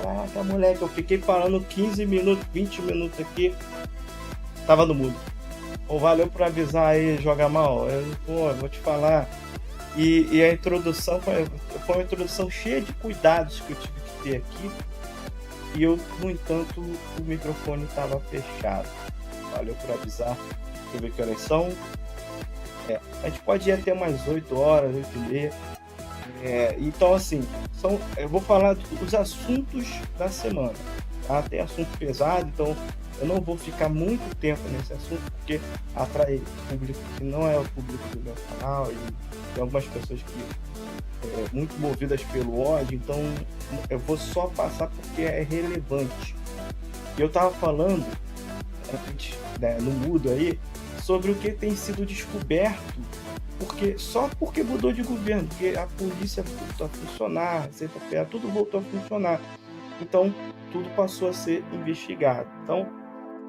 Caraca, moleque, eu fiquei falando 15 minutos, 20 minutos aqui, tava no mudo. Pô, valeu por avisar aí, Joga Mal. Eu vou te falar. E a introdução foi uma introdução cheia de cuidados que eu tive que ter aqui. E eu, no entanto, o microfone estava fechado. Valeu por avisar. Deixa eu ver que horas são. A gente pode ir até umas 8 horas, 8 e meia. Então, assim, eu vou falar dos assuntos da semana. Tá? Tem assunto pesado, então eu não vou ficar muito tempo nesse assunto, porque atrai público que não é o público do meu canal, e tem algumas pessoas que muito movidas pelo ódio, então eu vou só passar porque é relevante. Eu estava falando, no mudo aí, sobre o que tem sido descoberto, só porque mudou de governo, porque a polícia voltou a funcionar, a Receita Federal, tudo voltou a funcionar. Então, tudo passou a ser investigado. Então,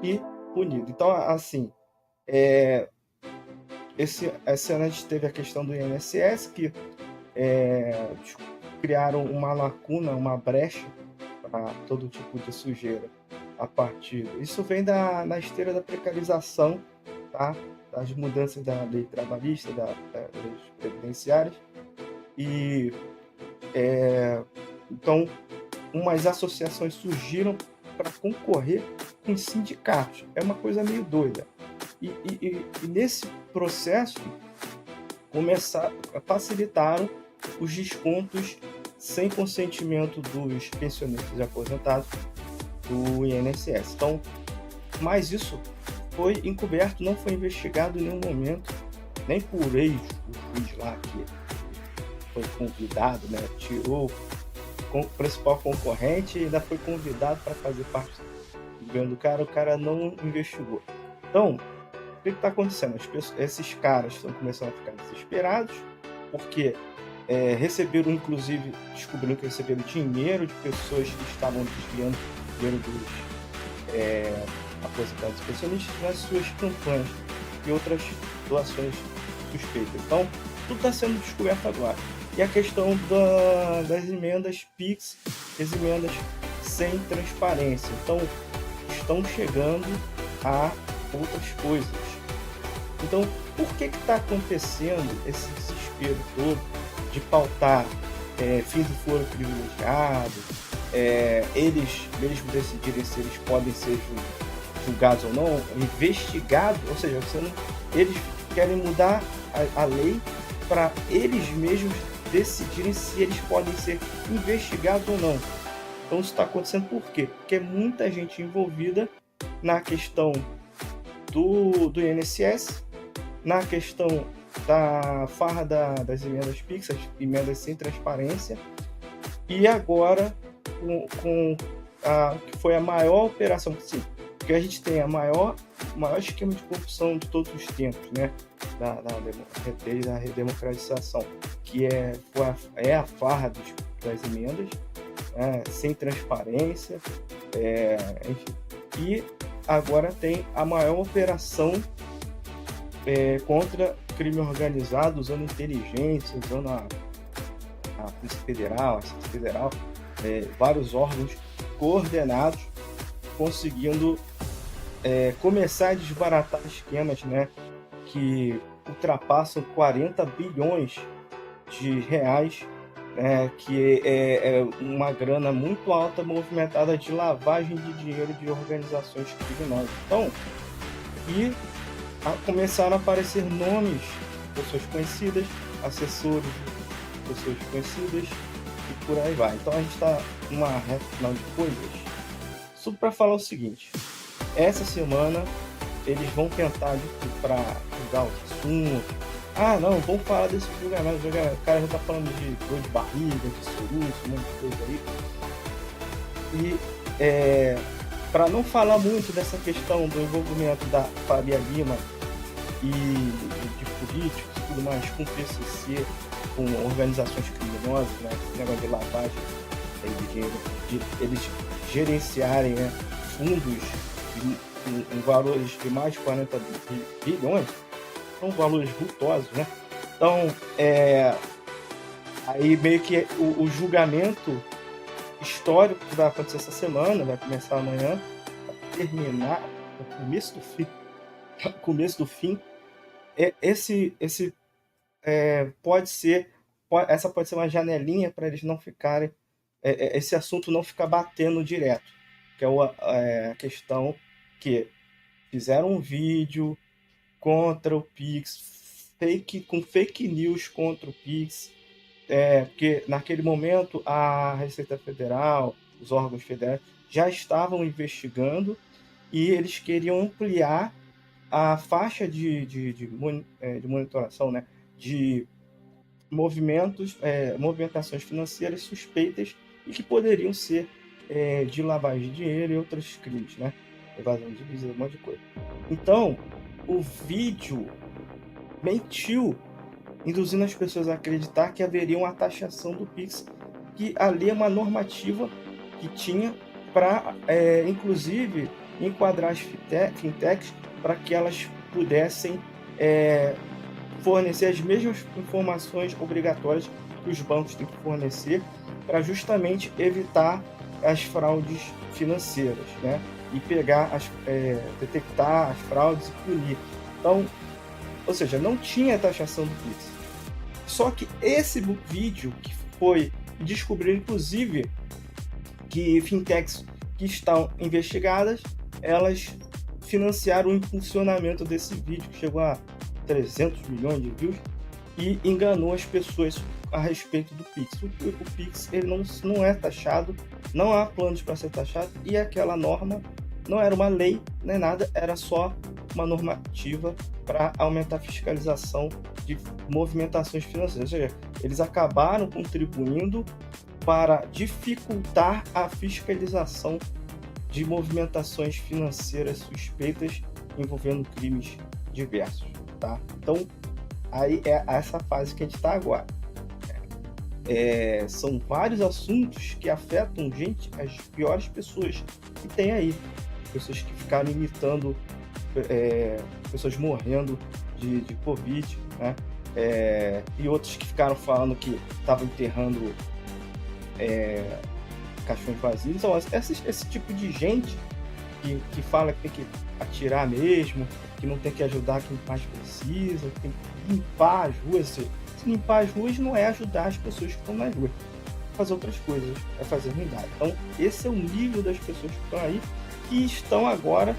e punido. Então, assim, esse ano a gente teve a questão do INSS, que criaram uma lacuna, uma brecha para todo tipo de sujeira a partir. Isso vem na esteira da precarização, tá? Das mudanças da lei trabalhista, das leis previdenciárias. E então, umas associações surgiram para concorrer com sindicatos. É uma coisa meio doida. E nesse processo, facilitaram os descontos sem consentimento dos pensionistas e aposentados do INSS. Então, mas isso foi encoberto, não foi investigado em nenhum momento, nem por o juiz lá que foi convidado, né? Tirou o principal concorrente e ainda foi convidado para fazer parte do governo do cara, o cara não investigou. Então, o que está acontecendo? Esses caras estão começando a ficar desesperados, porque receberam, inclusive, descobriram que receberam dinheiro de pessoas que estavam desviando dinheiro dos aposentados e pensionistas nas suas campanhas e outras doações suspeitas. Então, tudo está sendo descoberto agora. E a questão das emendas PIX, as emendas sem transparência. Então, estão chegando a outras coisas. Então, por que está acontecendo esse desespero todo de pautar fins do foro privilegiado, eles mesmos decidirem se eles podem ser julgados ou não, investigados, ou seja, eles querem mudar a lei para eles mesmos decidirem se eles podem ser investigados ou não. Então isso está acontecendo por quê? Porque é muita gente envolvida na questão do INSS, na questão da farra das emendas PIX, as emendas sem transparência, e agora com que foi a maior operação, sim, porque a gente tem o maior esquema de corrupção de todos os tempos, né? Desde a redemocratização, que é a farra das emendas, sem transparência, enfim. E agora tem a maior operação contra crime organizado, usando inteligência, usando a Polícia Federal, a Receita Federal, vários órgãos coordenados, conseguindo começar a desbaratar esquemas, né, que ultrapassam 40 bilhões de reais, que é uma grana muito alta movimentada de lavagem de dinheiro de organizações criminosas. Então, começaram a aparecer nomes de pessoas conhecidas, assessores de pessoas conhecidas e por aí vai. Então a gente está numa reta final de coisas. Só para falar o seguinte: essa semana eles vão tentar para julgar os assuntos. Não, vamos falar desse julgamento. O cara já tá falando de dor de barriga, de soluço, um monte de coisa aí. E para não falar muito dessa questão do envolvimento da Faria Lima e de políticos e tudo mais com o PCC, com organizações criminosas, né? Esse negócio de lavagem de dinheiro, de eles gerenciarem, né, fundos em valores de mais de 40 bilhões, são valores vultosos, né? Então, aí meio que o julgamento histórico que vai acontecer essa semana, vai começar amanhã, vai terminar no começo do fim. Começo do fim. Esse essa pode ser uma janelinha para eles não ficarem, esse assunto não ficar batendo direto, que é a questão que fizeram um vídeo contra o Pix, com fake news contra o Pix, porque naquele momento a Receita Federal, os órgãos federais já estavam investigando e eles queriam ampliar a faixa de monitoração, né, de movimentações financeiras suspeitas e que poderiam ser de lavagem de dinheiro e outros crimes, né? Evasão de divisas, um monte de coisa. Então, o vídeo mentiu, induzindo as pessoas a acreditar que haveria uma taxação do Pix, que ali é uma normativa que tinha para, inclusive, enquadrar as fintechs para que elas pudessem fornecer as mesmas informações obrigatórias que os bancos têm que fornecer para justamente evitar as fraudes financeiras, né? E detectar as fraudes e punir. Então, ou seja, não tinha taxação do Pix. Só que esse vídeo que descobriu, inclusive, que fintechs que estão investigadas, elas financiaram o impulsionamento desse vídeo, que chegou a 300 milhões de views, e enganou as pessoas a respeito do Pix. O Pix ele não é taxado, não há planos para ser taxado, e aquela norma não era uma lei nem nada, era só uma normativa para aumentar a fiscalização de movimentações financeiras. Ou seja, eles acabaram contribuindo para dificultar a fiscalização de movimentações financeiras suspeitas envolvendo crimes diversos, tá? Então, aí é essa fase que a gente está agora. São vários assuntos que afetam as piores pessoas que tem aí. Pessoas que ficaram imitando pessoas morrendo de Covid, né? E outros que ficaram falando que estavam enterrando caixões vazios. Então, esse tipo de gente que fala que tem que atirar mesmo, que não tem que ajudar quem mais precisa, que tem que limpar as ruas. Se limpar as ruas não é ajudar as pessoas que estão nas ruas, é fazer outras coisas, é fazer ruindade. Então, esse é o nível das pessoas que estão aí, que estão agora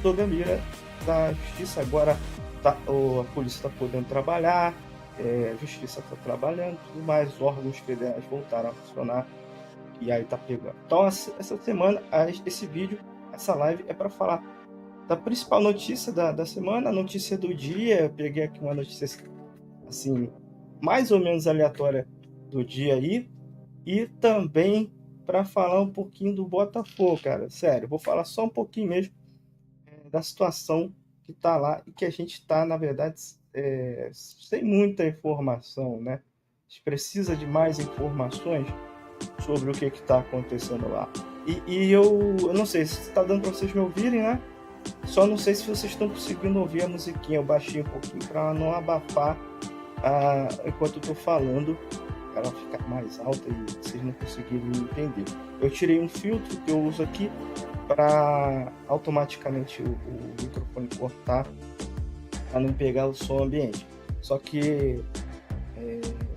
sob a mira da justiça. Agora a polícia está podendo trabalhar, a justiça está trabalhando, tudo mais, os órgãos federais voltaram a funcionar, e aí tá pegando. Então, essa semana, esse vídeo, essa live é para falar da principal notícia da semana, a notícia do dia. Eu peguei aqui uma notícia assim, mais ou menos aleatória do dia aí, e também para falar um pouquinho do Botafogo, cara. Sério, vou falar só um pouquinho mesmo da situação que tá lá e que a gente tá, na verdade, sem muita informação, né? A gente precisa de mais informações sobre o que está acontecendo lá. E eu não sei se está dando para vocês me ouvirem, né? Só não sei se vocês estão conseguindo ouvir a musiquinha. Eu baixei um pouquinho para não abafar enquanto eu estou falando, ela ficar mais alta e vocês não conseguirem me entender. Eu tirei um filtro que eu uso aqui para automaticamente o microfone cortar, para não pegar o som ambiente. Só que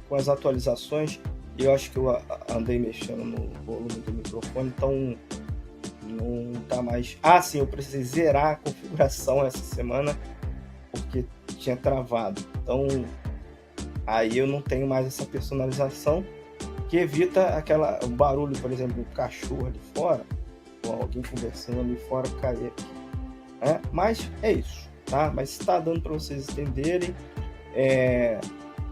com as atualizações, eu acho que eu andei mexendo no volume do microfone, então não tá mais... sim, eu precisei zerar a configuração essa semana, porque tinha travado. Então, aí eu não tenho mais essa personalização, que evita o barulho, por exemplo, do cachorro ali fora, ou alguém conversando ali fora, cair aqui. Mas é isso, tá? Mas está dando para vocês entenderem.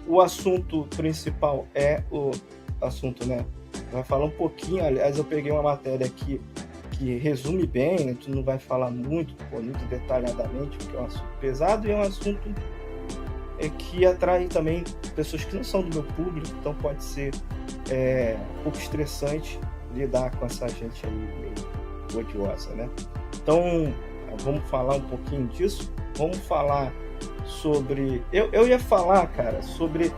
O assunto principal é o assunto, né? Vai falar um pouquinho, aliás, eu peguei uma matéria aqui que resume bem, né? Tu não vai falar muito detalhadamente, porque é um assunto pesado e é um assunto que atrai também pessoas que não são do meu público, então pode ser um pouco estressante lidar com essa gente aí meio odiosa, né? Então, vamos falar um pouquinho disso. Vamos falar sobre... Eu ia falar, cara, sobre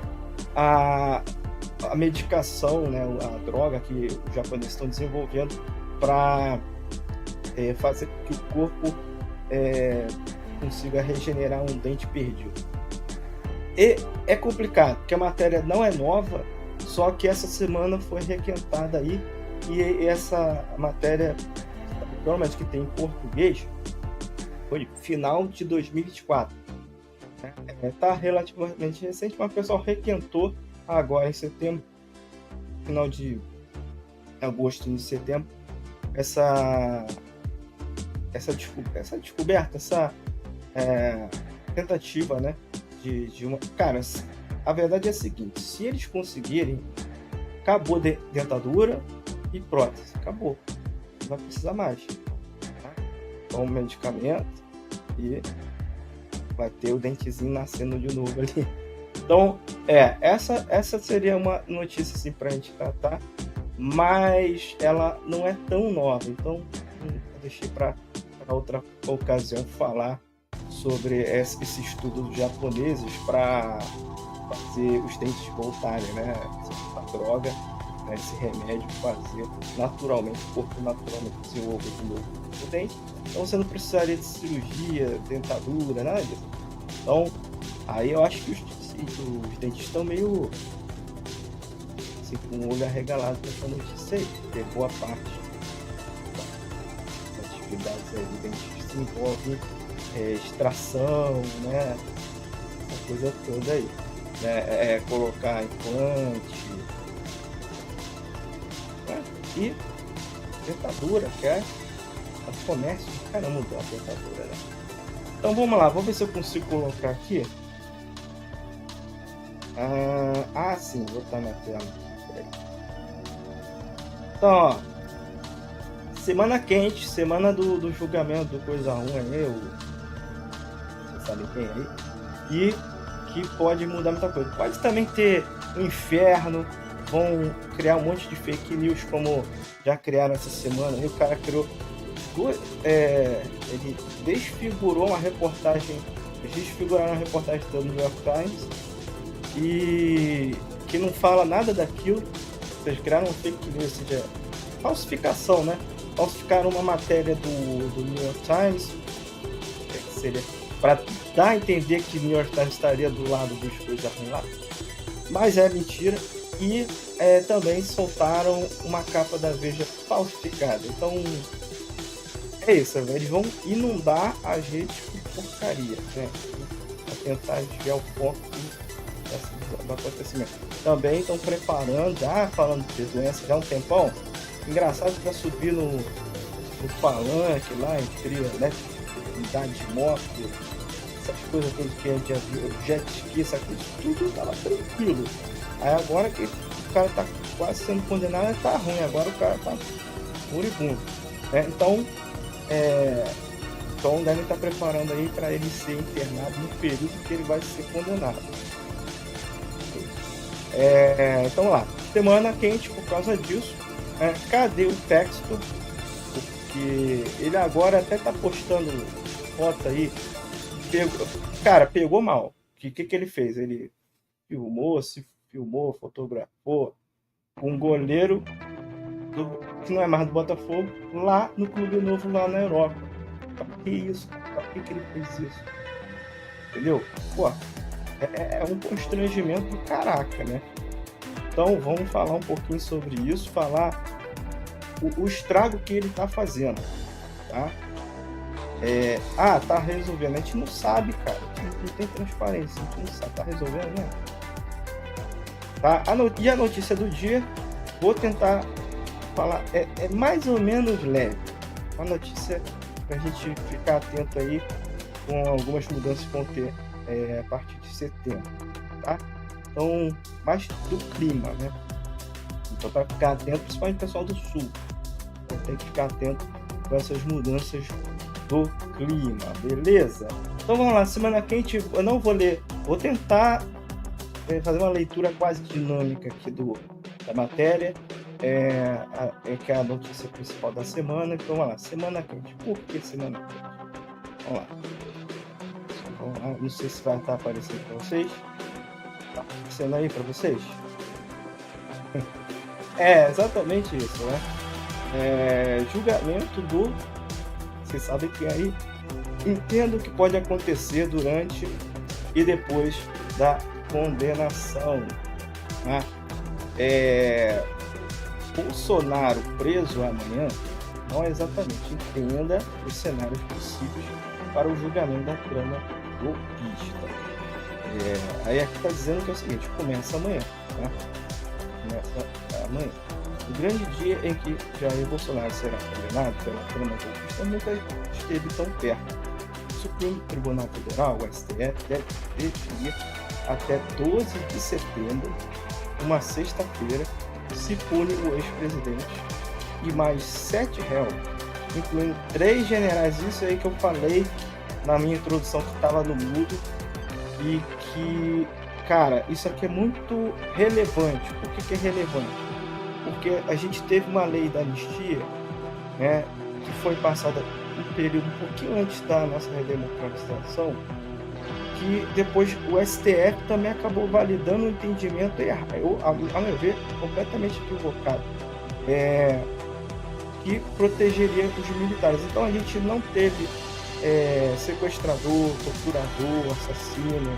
a medicação, né, a droga que os japoneses estão desenvolvendo para fazer com que o corpo consiga regenerar um dente perdido. E é complicado, porque a matéria não é nova, só que essa semana foi requentada aí, e essa matéria, provavelmente que tem em português, foi final de 2024. Tá relativamente recente, mas o pessoal requentou agora em setembro, final de agosto, início de setembro, essa descoberta, essa tentativa, né, de uma... Cara, a verdade é a seguinte: se eles conseguirem, acabou dentadura e prótese, acabou, não vai precisar mais, tá? Toma medicamento e vai ter o dentezinho nascendo de novo ali. Então, essa seria uma notícia assim pra gente tratar, mas ela não é tão nova, então eu deixei para outra ocasião falar sobre esse estudo dos japoneses para fazer os dentes voltarem, né? A droga, né? Esse remédio fazer naturalmente, o corpo naturalmente desenvolver de novo o dente. Então você não precisaria de cirurgia, dentadura, nada disso. Então, aí eu acho que os dentes estão meio assim, com o olho arregalado com essa notícia aí, porque boa parte das atividades aí do dentista envolve extração, né? Essa coisa toda aí, né? Colocar implante, né? E dentadura, que é o comércio, caramba, mudou a dentadura, né? Então vamos lá, vou ver se eu consigo colocar aqui. Sim, vou botar na tela. Então, ó, semana quente, semana do julgamento do Coisa Ruim aí, você sabe quem aí, e que pode mudar muita coisa. Pode também ter um inferno, vão criar um monte de fake news, como já criaram essa semana. E o cara criou ele desfiguraram uma reportagem do New York Times e que não fala nada daquilo. Vocês criaram um fake news, ou seja, falsificação, né? Falsificaram uma matéria do New York Times, que seria para dar a entender que o New York Times estaria do lado dos coisas ruins lá, mas é mentira. E também soltaram uma capa da Veja falsificada. Então é isso, eles vão inundar a gente com porcaria, né? Para tentar desviar o foco do acontecimento. Também estão preparando, já falando de doença já há um tempão. Engraçado que vai subir no palanque lá, entre, né, unidade de moto, essas coisas todas que a gente já viu, jet ski, essa coisa, tudo tava tranquilo. Aí agora que o cara tá quase sendo condenado, tá ruim, agora o cara tá moribundo, né? Então devem estar preparando aí para ele ser internado no período que ele vai ser condenado. Então lá, semana quente por causa disso. Cadê o texto? Porque ele agora até tá postando foto aí. Pegou mal. O que ele fez? Ele filmou, fotografou um goleiro que não é mais do Botafogo, lá no Clube Novo, lá na Europa. Pra que isso? Pra que ele fez isso? Entendeu? Pô, é um constrangimento do caraca, né? Então vamos falar um pouquinho sobre isso, falar o estrago que ele tá fazendo, tá? Tá resolvendo. A gente não sabe, cara. Não tem transparência, a gente não sabe. Tá resolvendo, né? Tá? E a notícia do dia, vou tentar falar, é mais ou menos leve. Uma notícia pra gente ficar atento aí com algumas mudanças que vão ter a partir de setembro, tá? Então, mais do clima, né? Então, para ficar atento, principalmente o pessoal do sul, então, tem que ficar atento com essas mudanças do clima, beleza? Então vamos lá, semana quente, eu não vou ler, vou tentar fazer uma leitura quase dinâmica aqui da matéria, que é a notícia principal da semana. Então vamos lá, semana quente. Por que semana quente? Vamos lá, não sei se vai estar aparecendo para vocês. Tá aparecendo aí para vocês? É exatamente isso, né? Julgamento do. Vocês sabem que aí entendo o que pode acontecer durante e depois da condenação, né? É, Bolsonaro preso amanhã não é exatamente. Entenda os cenários possíveis para o julgamento da trama golpista. Aí aqui está dizendo que é o seguinte: começa amanhã, né? Começa amanhã. O grande dia em que Jair Bolsonaro será condenado pela trama golpista nunca esteve tão perto. O Supremo Tribunal Federal, o STF, deve definir até 12 de setembro, uma sexta-feira, se pune o ex-presidente e mais 7 réus, incluindo 3 generais. Isso aí que eu falei na minha introdução, que estava no mudo, e que, cara, isso aqui é muito relevante. Por que é relevante? Porque a gente teve uma lei da anistia, né, que foi passada um período um pouquinho antes da nossa redemocratização, que depois o STF também acabou validando o entendimento errado, a meu ver, completamente equivocado, que protegeria os militares. Então a gente não teve sequestrador, torturador, assassino,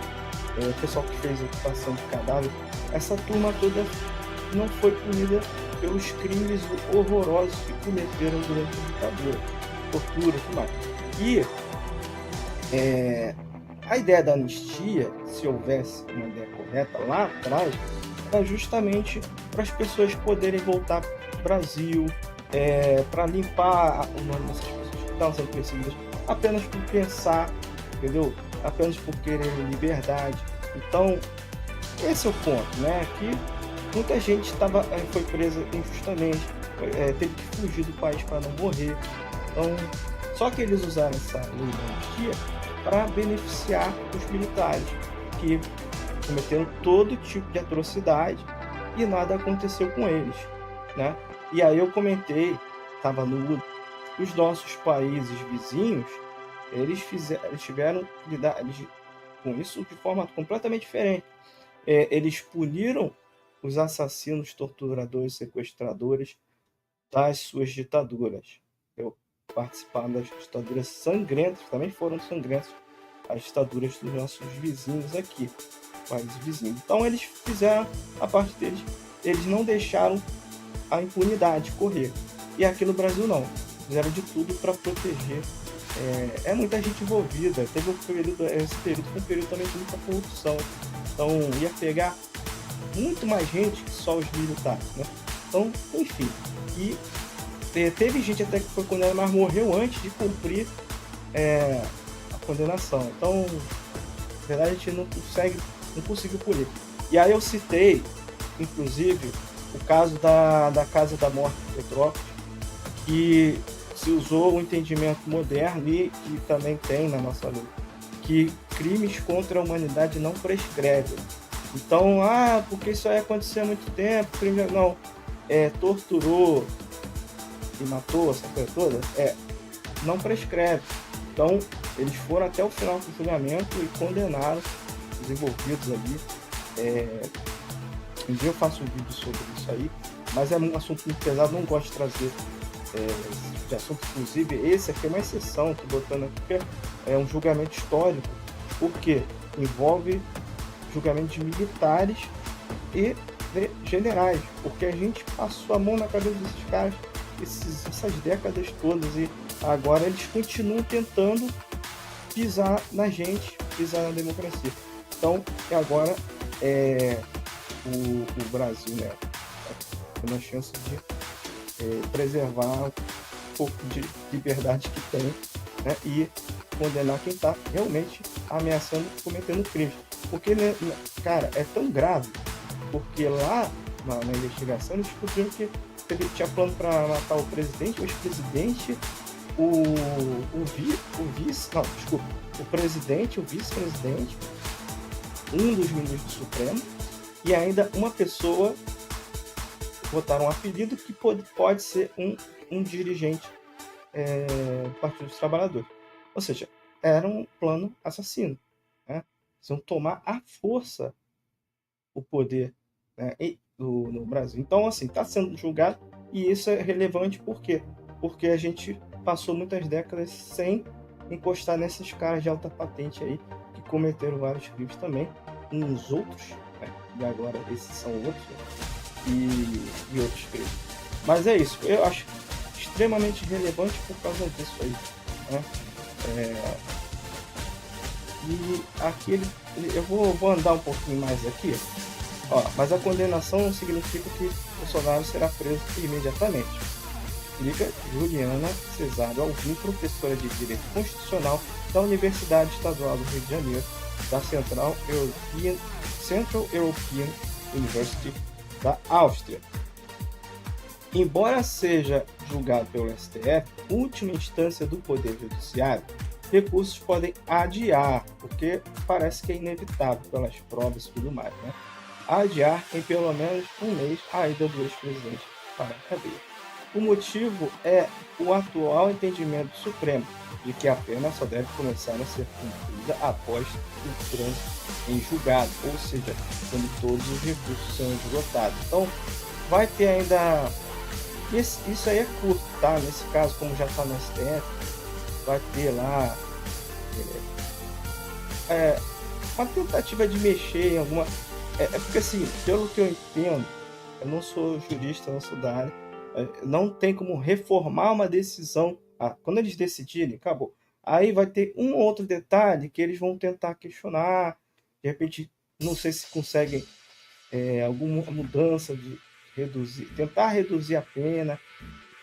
pessoal que fez ocupação de cadáver. Essa turma toda não foi punida pelos crimes horrorosos que cometeram durante a ditadura, tortura e tudo mais. E a ideia da anistia, se houvesse uma ideia correta lá atrás, era justamente para as pessoas poderem voltar para o Brasil, para limpar o nome dessas pessoas que estavam sendo perseguidas apenas por pensar, entendeu? Apenas por querer liberdade. Então, esse é o ponto, né? Que muita gente foi presa injustamente, teve que fugir do país para não morrer. Então, só que eles usaram essa lei da anistia para beneficiar os militares, que cometeram todo tipo de atrocidade e nada aconteceu com eles, né? E aí eu comentei, estava no os nossos países vizinhos, eles tiveram que lidar com isso de forma completamente diferente. Eles puniram os assassinos, torturadores, sequestradores das suas ditaduras. Participaram das ditaduras sangrentas, também foram sangrentas as ditaduras dos nossos vizinhos aqui, países vizinhos. Então eles fizeram a parte deles, eles não deixaram a impunidade correr. E aqui no Brasil não, fizeram de tudo para proteger. Muita gente envolvida, teve esse período foi um período também de muita corrupção. Então ia pegar muito mais gente que só os militares, né? Então, enfim, e teve gente até que foi condenada, mas morreu antes de cumprir a condenação. Então, na verdade, a gente não conseguiu punir. E aí eu citei, inclusive, o caso da Casa da Morte de Petrópolis, que se usou o entendimento moderno e que também tem na nossa lei, que crimes contra a humanidade não prescrevem. Então, porque isso aí aconteceu há muito tempo, crime não, torturou e matou essa coisa toda, não prescreve. Então, eles foram até o final do julgamento e condenaram os envolvidos ali. Um dia eu faço um vídeo sobre isso aí, mas é um assunto muito pesado, não gosto de trazer de assunto. Inclusive, esse aqui é uma exceção, estou botando aqui, porque é um julgamento histórico, porque envolve julgamento de militares e de generais, porque a gente passou a mão na cabeça desses caras essas décadas todas, e agora eles continuam tentando pisar na gente, pisar na democracia. Então, agora o Brasil, né, tem uma chance de preservar um pouco de liberdade que tem, né, e condenar quem está realmente ameaçando, cometendo crimes. Porque, né, cara, é tão grave, porque lá na investigação eles descobriram que ele tinha plano para matar o presidente, o ex-presidente, o presidente, o vice-presidente, um dos ministros do Supremo, e ainda uma pessoa, botaram um apelido que pode ser um dirigente do Partido dos Trabalhadores. Ou seja, era um plano assassino, né? Eles iam tomar à força o poder, né? no Brasil. Então, assim, está sendo julgado, e isso é relevante por quê? Porque a gente passou muitas décadas sem encostar nesses caras de alta patente aí, que cometeram vários crimes também, uns outros, né? E agora esses são outros, né? e outros crimes. Mas é isso, eu acho extremamente relevante por causa disso aí, né? E aqui eu vou andar um pouquinho mais aqui. Mas a condenação não significa que Bolsonaro será preso imediatamente. Explica Juliana Cesário Alvim, professora de Direito Constitucional da Universidade Estadual do Rio de Janeiro, da Central European University da Áustria. Embora seja julgado pelo STF, última instância do Poder Judiciário, recursos podem adiar, porque parece que é inevitável pelas provas e tudo mais, né? Adiar em pelo menos um mês a ida do ex-presidente para a cadeia. O motivo é o atual entendimento do Supremo de que a pena só deve começar a ser cumprida após o trânsito em julgado, ou seja, quando todos os recursos são esgotados. Então, vai ter ainda... Isso aí é curto, tá? Nesse caso, como já está no STF, vai ter lá uma tentativa de mexer em alguma... porque assim, pelo que eu entendo, eu não sou jurista, não sou da área, não tem como reformar uma decisão. Quando eles decidirem, acabou. Aí vai ter um ou outro detalhe que eles vão tentar questionar, de repente, não sei se conseguem alguma mudança de tentar reduzir a pena,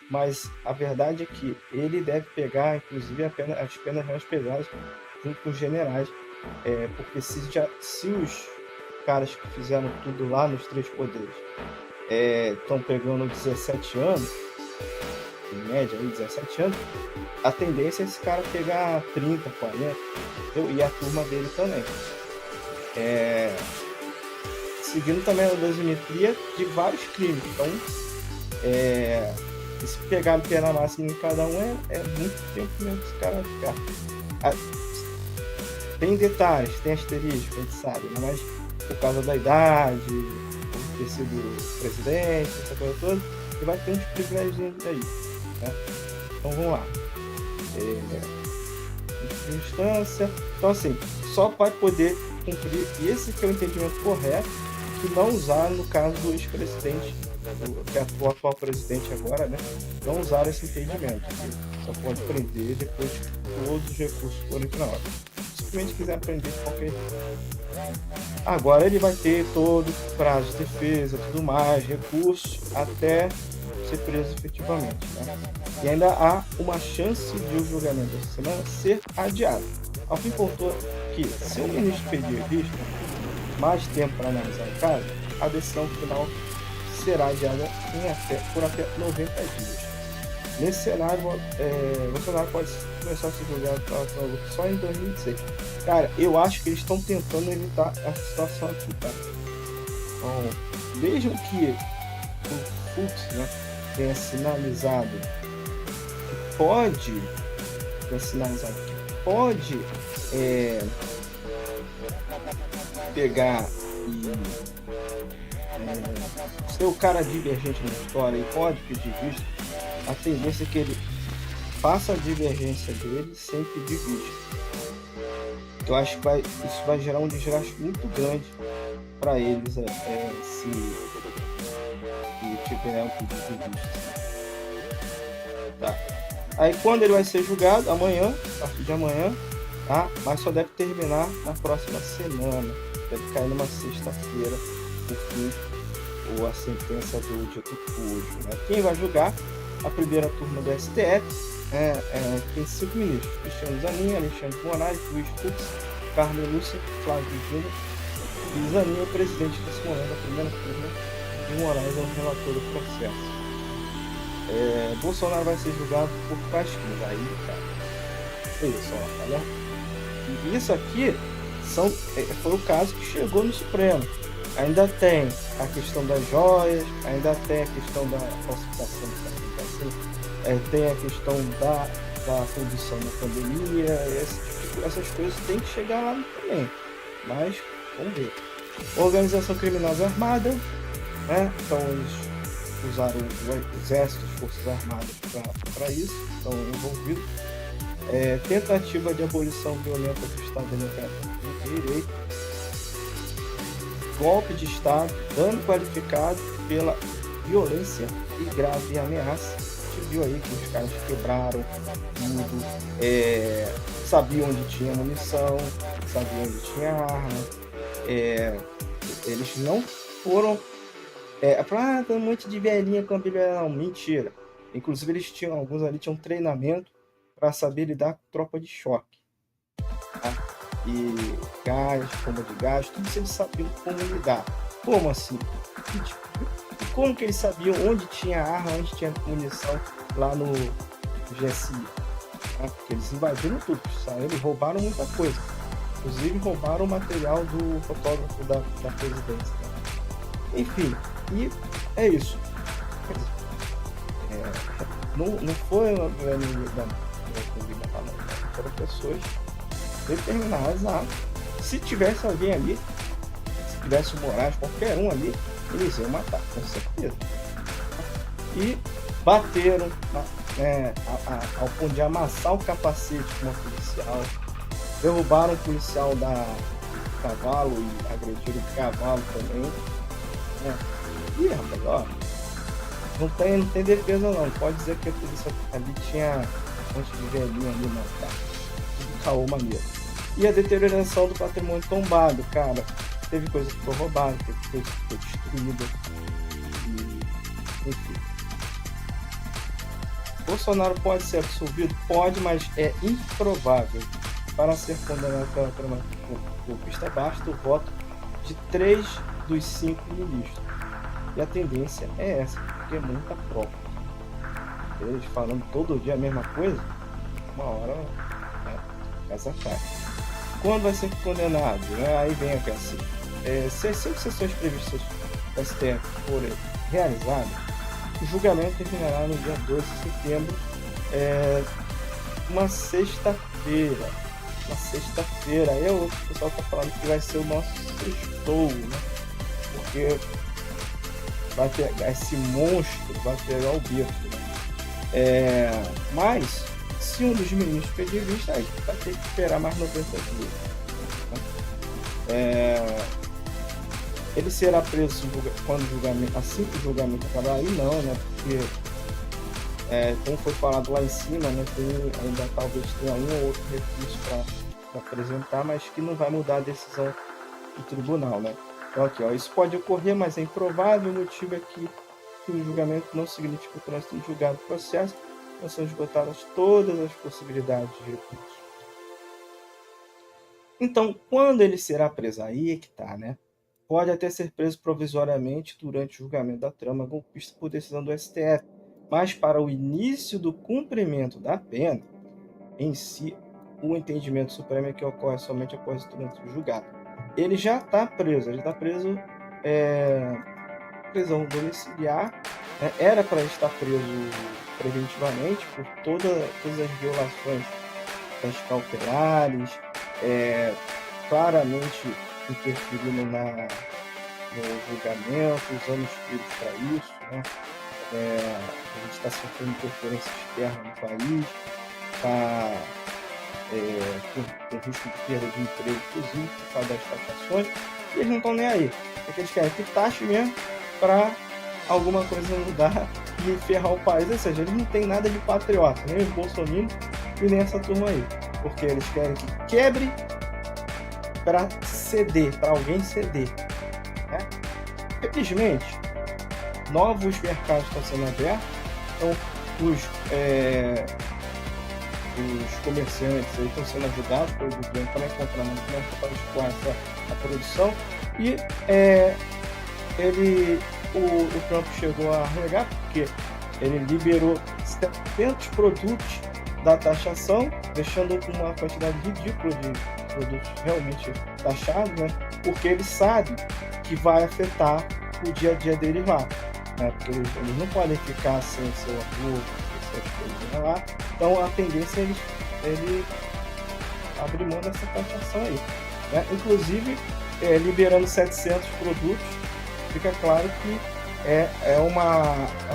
mas a verdade é que ele deve pegar, inclusive, as penas mais pesadas junto com os generais, porque se os caras que fizeram tudo lá nos três poderes estão pegando 17 anos, em média, aí, 17 anos, a tendência é esse cara pegar 30, 40, e a turma dele também. Seguindo também a dosimetria de vários crimes. Então, se pegar a pena máxima em cada um, é muito tempo mesmo que esse cara vai ficar. Tem detalhes, tem asterisco, a gente sabe, né? Mas por causa da idade, por ter sido presidente, essa coisa toda, ele vai ter uns privilégios aí, né? Então vamos lá. Instância. Então, assim, só vai poder cumprir, e esse que é o entendimento correto, que não usar no caso do ex-presidente, que é o atual presidente agora, né? Não usar esse entendimento, que só pode prender depois que todos os recursos forem para hora. Se simplesmente quiser prender de qualquer jeito. Agora ele vai ter todo o prazo de defesa, tudo mais, recursos, até ser preso efetivamente, né? E ainda há uma chance de o julgamento dessa semana ser adiado. Alvim pontuou que, se o ministro pedir vista mais tempo para analisar o caso, a decisão final será adiada por até 90 dias. Nesse cenário, Bolsonaro pode começar a ser julgado só em 2026. Cara, eu acho que eles estão tentando evitar essa situação aqui, tá? Então, mesmo que o Fux, né, tenha sinalizado que pode pegar e ser o cara divergente na história e pode pedir vista, a tendência é que ele faça a divergência dele sem pedir vista. Eu acho que isso vai gerar um desgaste muito grande para eles se tiver um pedido de vista. Tá. Aí quando ele vai ser julgado? Amanhã, a partir de amanhã, tá? Mas só deve terminar na próxima semana. Deve cair numa sexta-feira, por fim, ou a sentença do dito cujo, né? Quem vai julgar? A primeira turma do STF tem 5 ministros: Cristiano Zanin, Alexandre de Moraes, Luiz Fux, Carmen Lúcia, Flávio Dino e Zanin é o presidente desse momento da primeira turma, e Moraes é o relator do processo. Bolsonaro vai ser julgado por quais crimes? Aí, cara, foi isso, tá vendo? E isso aqui foi o caso que chegou no Supremo. Ainda tem a questão das joias, ainda tem a questão da falsificação de certificação, tem a questão da condição da pandemia, essas coisas tem que chegar lá também. Mas, vamos ver. Organização criminosa armada, né? Então eles usaram o exército, as forças armadas para isso, estão envolvidos. Tentativa de abolição violenta do Estado Democrático de Direito, golpe de Estado, dano qualificado pela violência e grave ameaça. A gente viu aí que os caras quebraram tudo, sabiam onde tinha munição, sabiam onde tinha arma. Eles não foram tem um monte de velhinha com a Bíblia. Não, mentira. Inclusive alguns ali tinham treinamento para saber lidar com tropa de choque, tá? E gás, bomba de gás, tudo isso eles sabiam como lidar. Como assim? Como que eles sabiam onde tinha arma, onde tinha munição lá no GSI? Tá? Porque eles invadiram tudo, sabe? Eles roubaram muita coisa. Inclusive roubaram o material do fotógrafo da presidência. Tá? Enfim, e é isso. Não foi uma grande foram pessoas determinadas a, se tivesse alguém ali, se tivesse o Moraes, qualquer um ali, eles iam matar, com certeza. E bateram ao ponto de amassar o capacete de uma policial, derrubaram o policial da cavalo e agrediram o cavalo também. E rapaz, ó, não tem defesa não, pode dizer que a polícia ali tinha um monte de velhinho ali, não, tá? Tudo caô maneiro. E a deterioração do patrimônio tombado, cara, teve coisa que foi roubada, teve coisa que foi destruída, e, enfim. Bolsonaro pode ser absolvido? Pode, mas é improvável. Para ser condenado pela trama golpista, basta o voto de 3 dos 5 ministros. E a tendência é essa, porque é muita prova. Eles falando todo dia a mesma coisa, uma hora essa cara. Quando vai ser condenado? Aí vem aqui assim. Se as 5 sessões previstas do STF forem realizadas, o julgamento terminará no dia 12 de setembro, uma sexta-feira. Aí o pessoal está falando que vai ser o nosso sextou, né? Porque vai pegar esse monstro, vai pegar o bico, né? Mas se um dos ministros pedir vista, aí vai ter que esperar mais 90 dias, né? Ele será preso quando o julgamento, assim que o julgamento acabar, aí não, né? Porque como foi falado lá em cima, né, ainda talvez tenha um ou outro recurso para apresentar, mas que não vai mudar a decisão do tribunal, né? Então aqui, ó, isso pode ocorrer, mas é improvável. O motivo é que o julgamento não significa o trânsito do julgado do processo, não são esgotadas todas as possibilidades de recurso. Então, quando ele será preso? Aí é que tá, né? Pode até ser preso provisoriamente durante o julgamento da trama golpista por decisão do STF, mas para o início do cumprimento da pena em si, o entendimento supremo é que ocorre somente após o trânsito julgado. Ele já está preso, prisão domiciliar, né? Era para estar preso preventivamente por todas as violações das cautelares, claramente interferindo no julgamento, usando espíritos para isso, né? A gente está sofrendo interferência externa no país, está com risco de perda de emprego, inclusive, por causa das taxações, e eles não estão nem aí. Porque eles querem que taxe mesmo para alguma coisa mudar e ferrar o país. Ou seja, eles não têm nada de patriota, nem os bolsominions e nem essa turma aí. Porque eles querem que quebre para ceder, para alguém ceder, né? Felizmente, novos mercados estão sendo abertos, então os comerciantes aí estão sendo ajudados pelo governo para encontrar mantimento para escoar a produção, e o Trump chegou a renegar porque ele liberou 700 produtos da taxação, deixando uma quantidade ridícula de produtos realmente taxados, né? Porque ele sabe que vai afetar o dia a dia deles lá, né? Porque eles não podem ficar sem seu apoio, essas coisas lá. Então a tendência é ele abrir mão dessa taxação aí, né? Inclusive, liberando 700 produtos, fica claro que é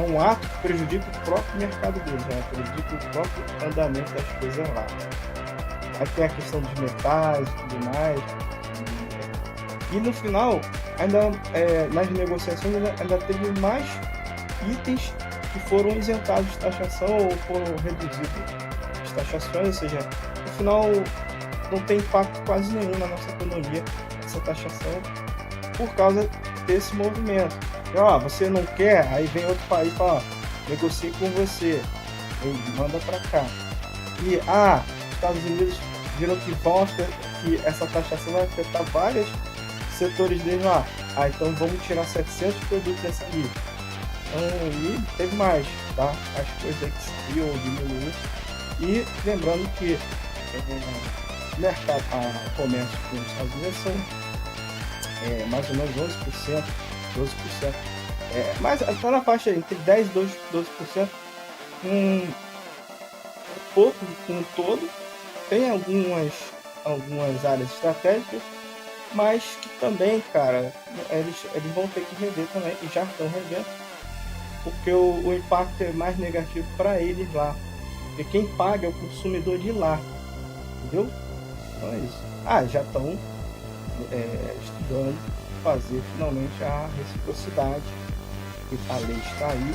um ato que prejudica o próprio mercado deles, né? Prejudica o próprio andamento das coisas lá. Aí tem a questão dos metais e tudo mais. E no final, ainda nas negociações, ainda teve mais itens que foram isentados de taxação ou foram reduzidos as taxações, ou seja, no final não tem impacto quase nenhum na nossa economia essa taxação por causa desse movimento. Então, você não quer, aí vem outro país e fala, negocie com você, manda para cá. E Estados Unidos viram que essa taxação vai afetar vários setores deles lá. Então vamos tirar 700 produtos dessa lista. E teve mais, tá? As coisas que se viu ou diminuiu. E lembrando que o mercado, comércio com os Estados Unidos são mais ou menos 11%, 12%. Mas está na faixa entre 10% e 12%. Pouco com um todo. Tem algumas áreas estratégicas, mas que também, cara, eles vão ter que rever também, e já estão revendo, porque o impacto é mais negativo para eles lá. Porque quem paga é o consumidor de lá. Entendeu? Então é isso. Já estão estudando fazer finalmente a reciprocidade. A lei está aí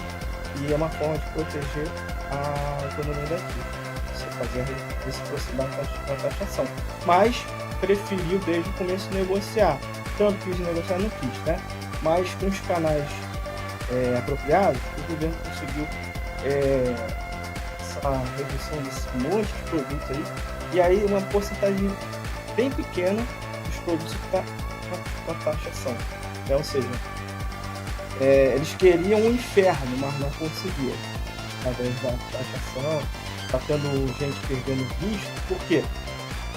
e é uma forma de proteger a economia daqui. Você fazer a reciprocidade da taxação. Mas preferiu desde o começo negociar. Tanto quis negociar, não quis, né? Mas com os canais apropriados, o governo conseguiu essa redução desse monte de produtos aí. E aí uma porcentagem bem pequena dos produtos que está com a taxação. Ou seja, eles queriam um inferno, mas não conseguiram. Através da taxação, está tendo gente perdendo visto. Por quê?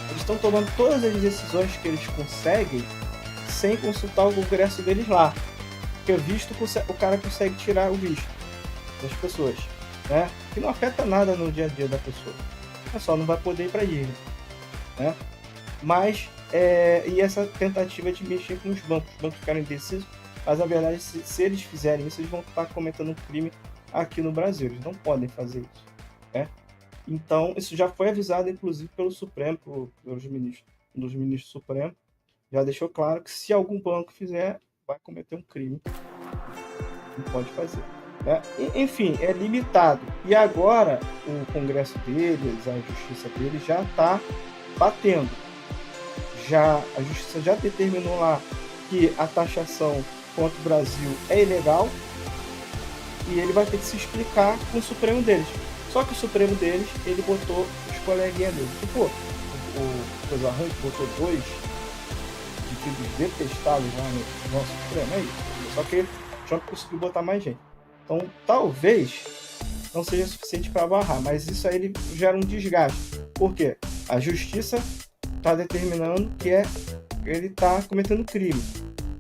Eles estão tomando todas as decisões que eles conseguem sem consultar o congresso deles lá. Porque visto, o cara consegue tirar o visto das pessoas, né? Que não afeta nada no dia a dia da pessoa. É só não vai poder ir para Disney, né? Mas, e essa tentativa de mexer com os bancos ficaram indecisos, mas na verdade, se eles fizerem isso, eles vão estar cometendo um crime aqui no Brasil. Eles não podem fazer isso, né? Então, isso já foi avisado, inclusive, pelo Supremo, pelos ministros. Um dos ministros do Supremo já deixou claro que se algum banco fizer, vai cometer um crime. Não pode fazer. Né? Enfim, é limitado. E agora, o Congresso deles, a Justiça deles, já está batendo. A Justiça já determinou lá que a taxação contra o Brasil é ilegal e ele vai ter que se explicar com o Supremo deles. Só que o Supremo deles, ele botou os coleguinhas dele. Tipo, o Coisa Arranque botou 2 indivíduos detestáveis lá no nosso Supremo. É isso. Só que o Trump conseguiu botar mais gente. Então, talvez não seja suficiente para barrar, mas isso aí ele gera um desgaste. Por quê? A Justiça está determinando que ele está cometendo crime.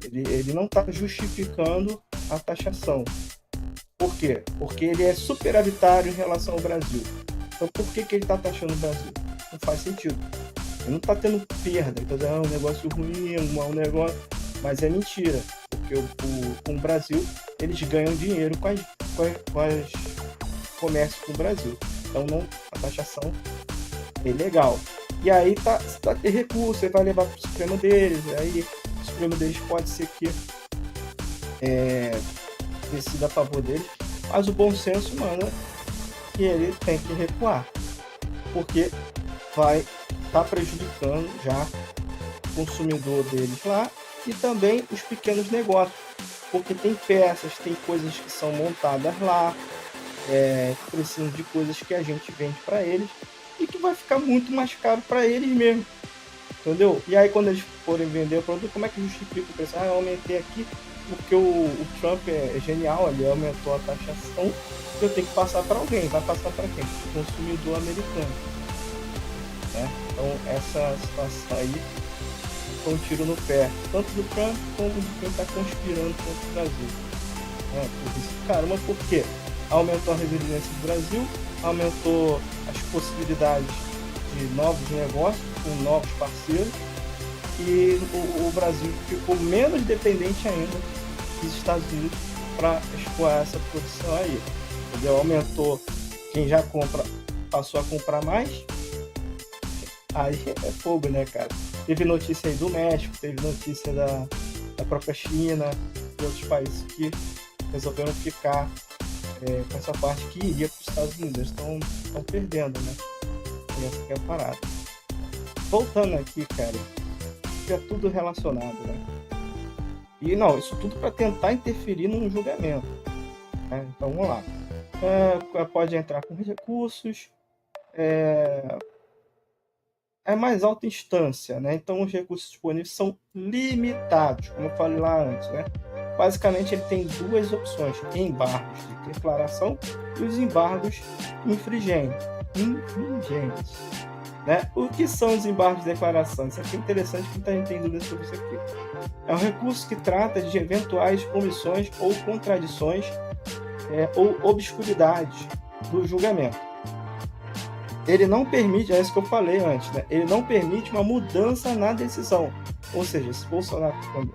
Ele não está justificando a taxação. Por quê? Porque ele é superavitário em relação ao Brasil. Então, por que ele está taxando o Brasil? Não faz sentido. Ele não está tendo perda, então é um negócio ruim, um mau negócio, mas é mentira. Porque com o Brasil, eles ganham dinheiro com as comércio com o Brasil. Então, a taxação é ilegal. E aí, tá ter recurso, você vai levar para o Supremo deles, aí o Supremo deles pode ser que decida a favor dele, mas o bom senso manda que ele tem que recuar, porque vai estar prejudicando já o consumidor deles lá e também os pequenos negócios, porque tem peças, tem coisas que são montadas lá, precisam de coisas que a gente vende para eles e que vai ficar muito mais caro para eles mesmo, entendeu? E aí quando eles forem vender o produto, como é que justifica o preço? Eu aumentei aqui porque o Trump é genial, ele aumentou a taxação, eu tenho que passar para alguém. Vai passar para quem? O consumidor americano. Né? Então, essa situação aí foi um tiro no pé, tanto do Trump como de quem está conspirando contra o Brasil. Por isso, caramba, por quê? Aumentou a resiliência do Brasil, aumentou as possibilidades de novos negócios com novos parceiros, e o Brasil ficou menos dependente ainda dos Estados Unidos para escoar essa produção aí. Entendeu? Aumentou, quem já compra passou a comprar mais, aí é fogo, né, cara? Teve notícia aí do México, teve notícia da própria China e outros países que resolveram ficar com essa parte que iria para os Estados Unidos. Estão perdendo, né? E essa que é a parada. Voltando aqui, cara, é tudo relacionado, né? E não, isso tudo para tentar interferir num julgamento, né? Então vamos lá. Pode entrar com recursos, é mais alta instância, né? Então os recursos disponíveis são limitados, como eu falei lá antes, né? Basicamente ele tem duas opções: embargos de declaração e os embargos infringentes. Né? O que são os embargos de declaração? Isso aqui é interessante, que muita gente tem dúvidas sobre isso aqui. É um recurso que trata de eventuais omissões ou contradições ou obscuridades do julgamento. Ele não permite, é isso que eu falei antes, né? Ele não permite uma mudança na decisão. Ou seja, se Bolsonaro for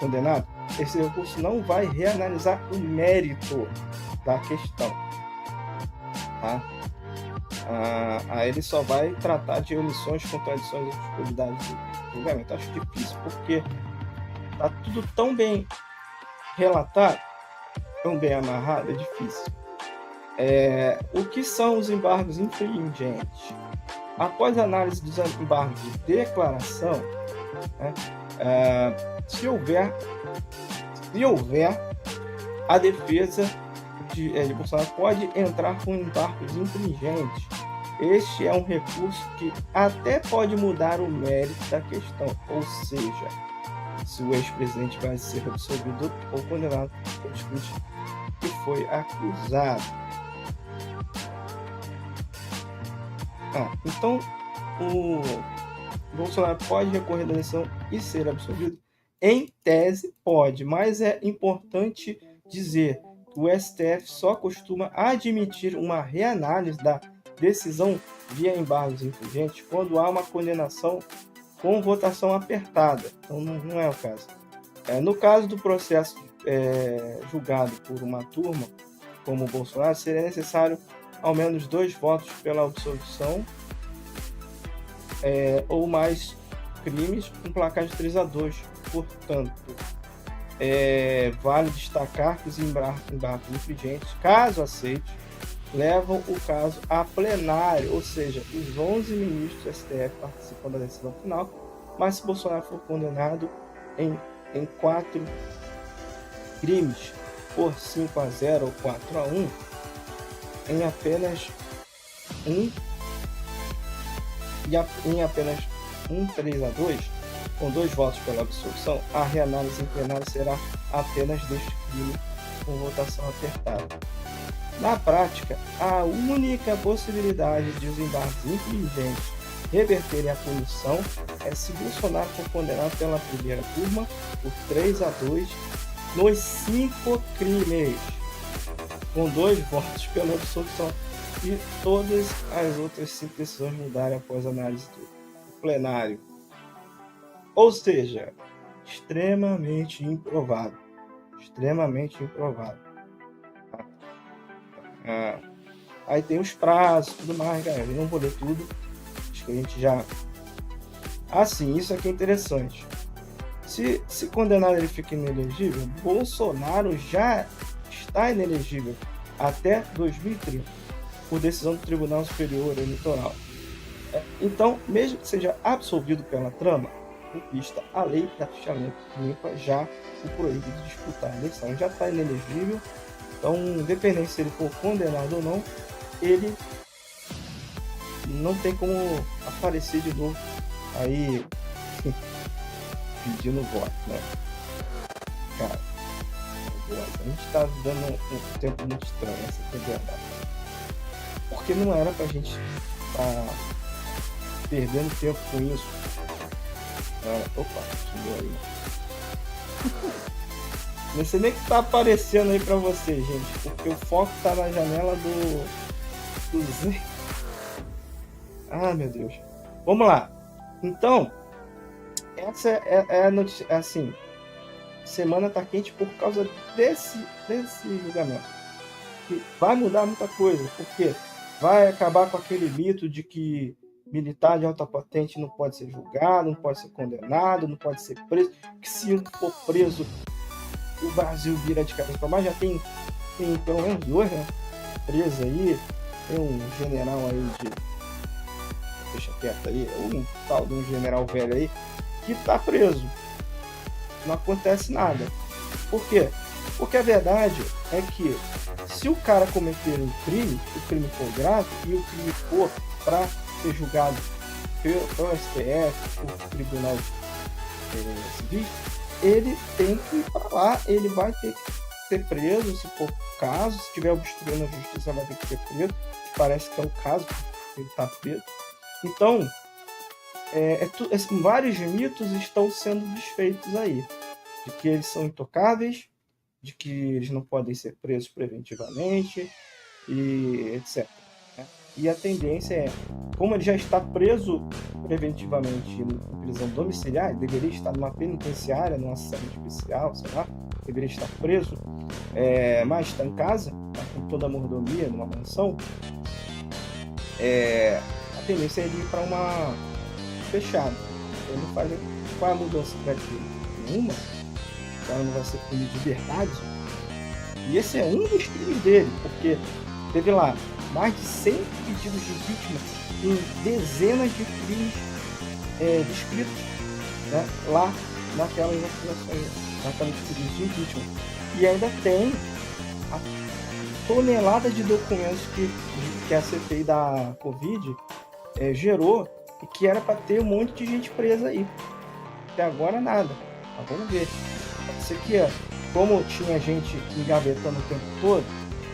condenado, esse recurso não vai reanalisar o mérito da questão. Tá? Ele só vai tratar de omissões, contradições e obscuridades do julgamento. Acho difícil, porque tá tudo tão bem relatado, tão bem amarrado, é difícil. O que são os embargos infringentes? Após a análise dos embargos de declaração, né, se houver a defesa de Bolsonaro pode entrar com embargos infringentes. Este é um recurso que até pode mudar o mérito da questão, ou seja, se o ex-presidente vai ser absolvido ou condenado pelos crimes que foi acusado. Então, o Bolsonaro pode recorrer da eleição e ser absolvido? Em tese, pode, mas é importante dizer que o STF só costuma admitir uma reanálise da decisão via embargos infringentes quando há uma condenação com votação apertada. Então, não é o caso. No caso do processo julgado por uma turma, como o Bolsonaro, seria necessário ao menos 2 votos pela absolvição ou mais crimes com placar de 3-2. Portanto, vale destacar que os embargos infringentes, caso aceitos, levam o caso a plenário, ou seja, os 11 ministros do STF participam da decisão final, mas se Bolsonaro for condenado em 4 crimes por 5-0 ou 4-1, em apenas um 3-2, com 2 votos pela absolvição, a reanálise em plenário será apenas deste crime com votação apertada. Na prática, a única possibilidade de os embargos infringentes reverterem a punição é se Bolsonaro for condenado pela primeira turma por 3-2 nos 5 crimes, com 2 votos pela absolvição, e todas as outras 5 decisões mudarem após a análise do plenário. Ou seja, extremamente improvável. Aí tem os prazos e tudo mais, galera. Eu não vou ler tudo. Acho que a gente já... sim, isso aqui é interessante. Se condenado ele fica inelegível, Bolsonaro já está inelegível até 2030, por decisão do Tribunal Superior Eleitoral. Então, mesmo que seja absolvido pela trama, conquista a lei da ficha limpa já o proíbe de disputar a eleição. Já está inelegível, então, independente se ele for condenado ou não, ele não tem como aparecer de novo aí pedindo voto, né? Cara, a gente está vivendo um tempo muito estranho, essa é a verdade. Porque não era pra gente estar perdendo tempo com isso. Opa, subiu aí. Não sei nem o que tá aparecendo aí pra vocês, gente, porque o foco tá na janela do Z. Meu Deus. Vamos lá. Então, essa é a notícia, assim, semana está quente por causa desse julgamento. Que vai mudar muita coisa, porque vai acabar com aquele mito de que militar de alta patente não pode ser julgado, não pode ser condenado, não pode ser preso, que se for preso, o Brasil vira de cabeça para baixo. Já tem pelo menos 2, né, presos aí. Tem um general aí deixa quieto aí, um tal de um general velho aí, que tá preso. Não acontece nada. Por quê? Porque a verdade é que se o cara cometer um crime, o crime for grave e o crime for para ser julgado pelo STF, por tribunal civil, ele tem que ir para lá, ele vai ter que ser preso, se for o caso, se estiver obstruindo a justiça, vai ter que ser preso, que parece que é o caso, ele está preso. Então, vários mitos estão sendo desfeitos aí, de que eles são intocáveis, de que eles não podem ser presos preventivamente, e etc. Né? E a tendência é, como ele já está preso preventivamente em prisão domiciliar, deveria estar numa penitenciária, numa cela especial, sei lá, deveria estar preso, mas está em casa, tá com toda a mordomia, numa mansão, a tendência é ele ir para uma fechada. Ele não faz qual é a mudança criativa? Nenhuma. O cara não vai ser punido de verdade. E esse é um dos crimes dele, porque teve lá mais de 100 pedidos de vítima em dezenas de crimes descritos, né, lá naquelas acusações, naquelas pedidos de vítima. E ainda tem a tonelada de documentos que a CPI da Covid gerou e que era para ter um monte de gente presa aí. Até agora nada. Mas vamos ver. Pode ser que, como tinha gente engavetando o tempo todo,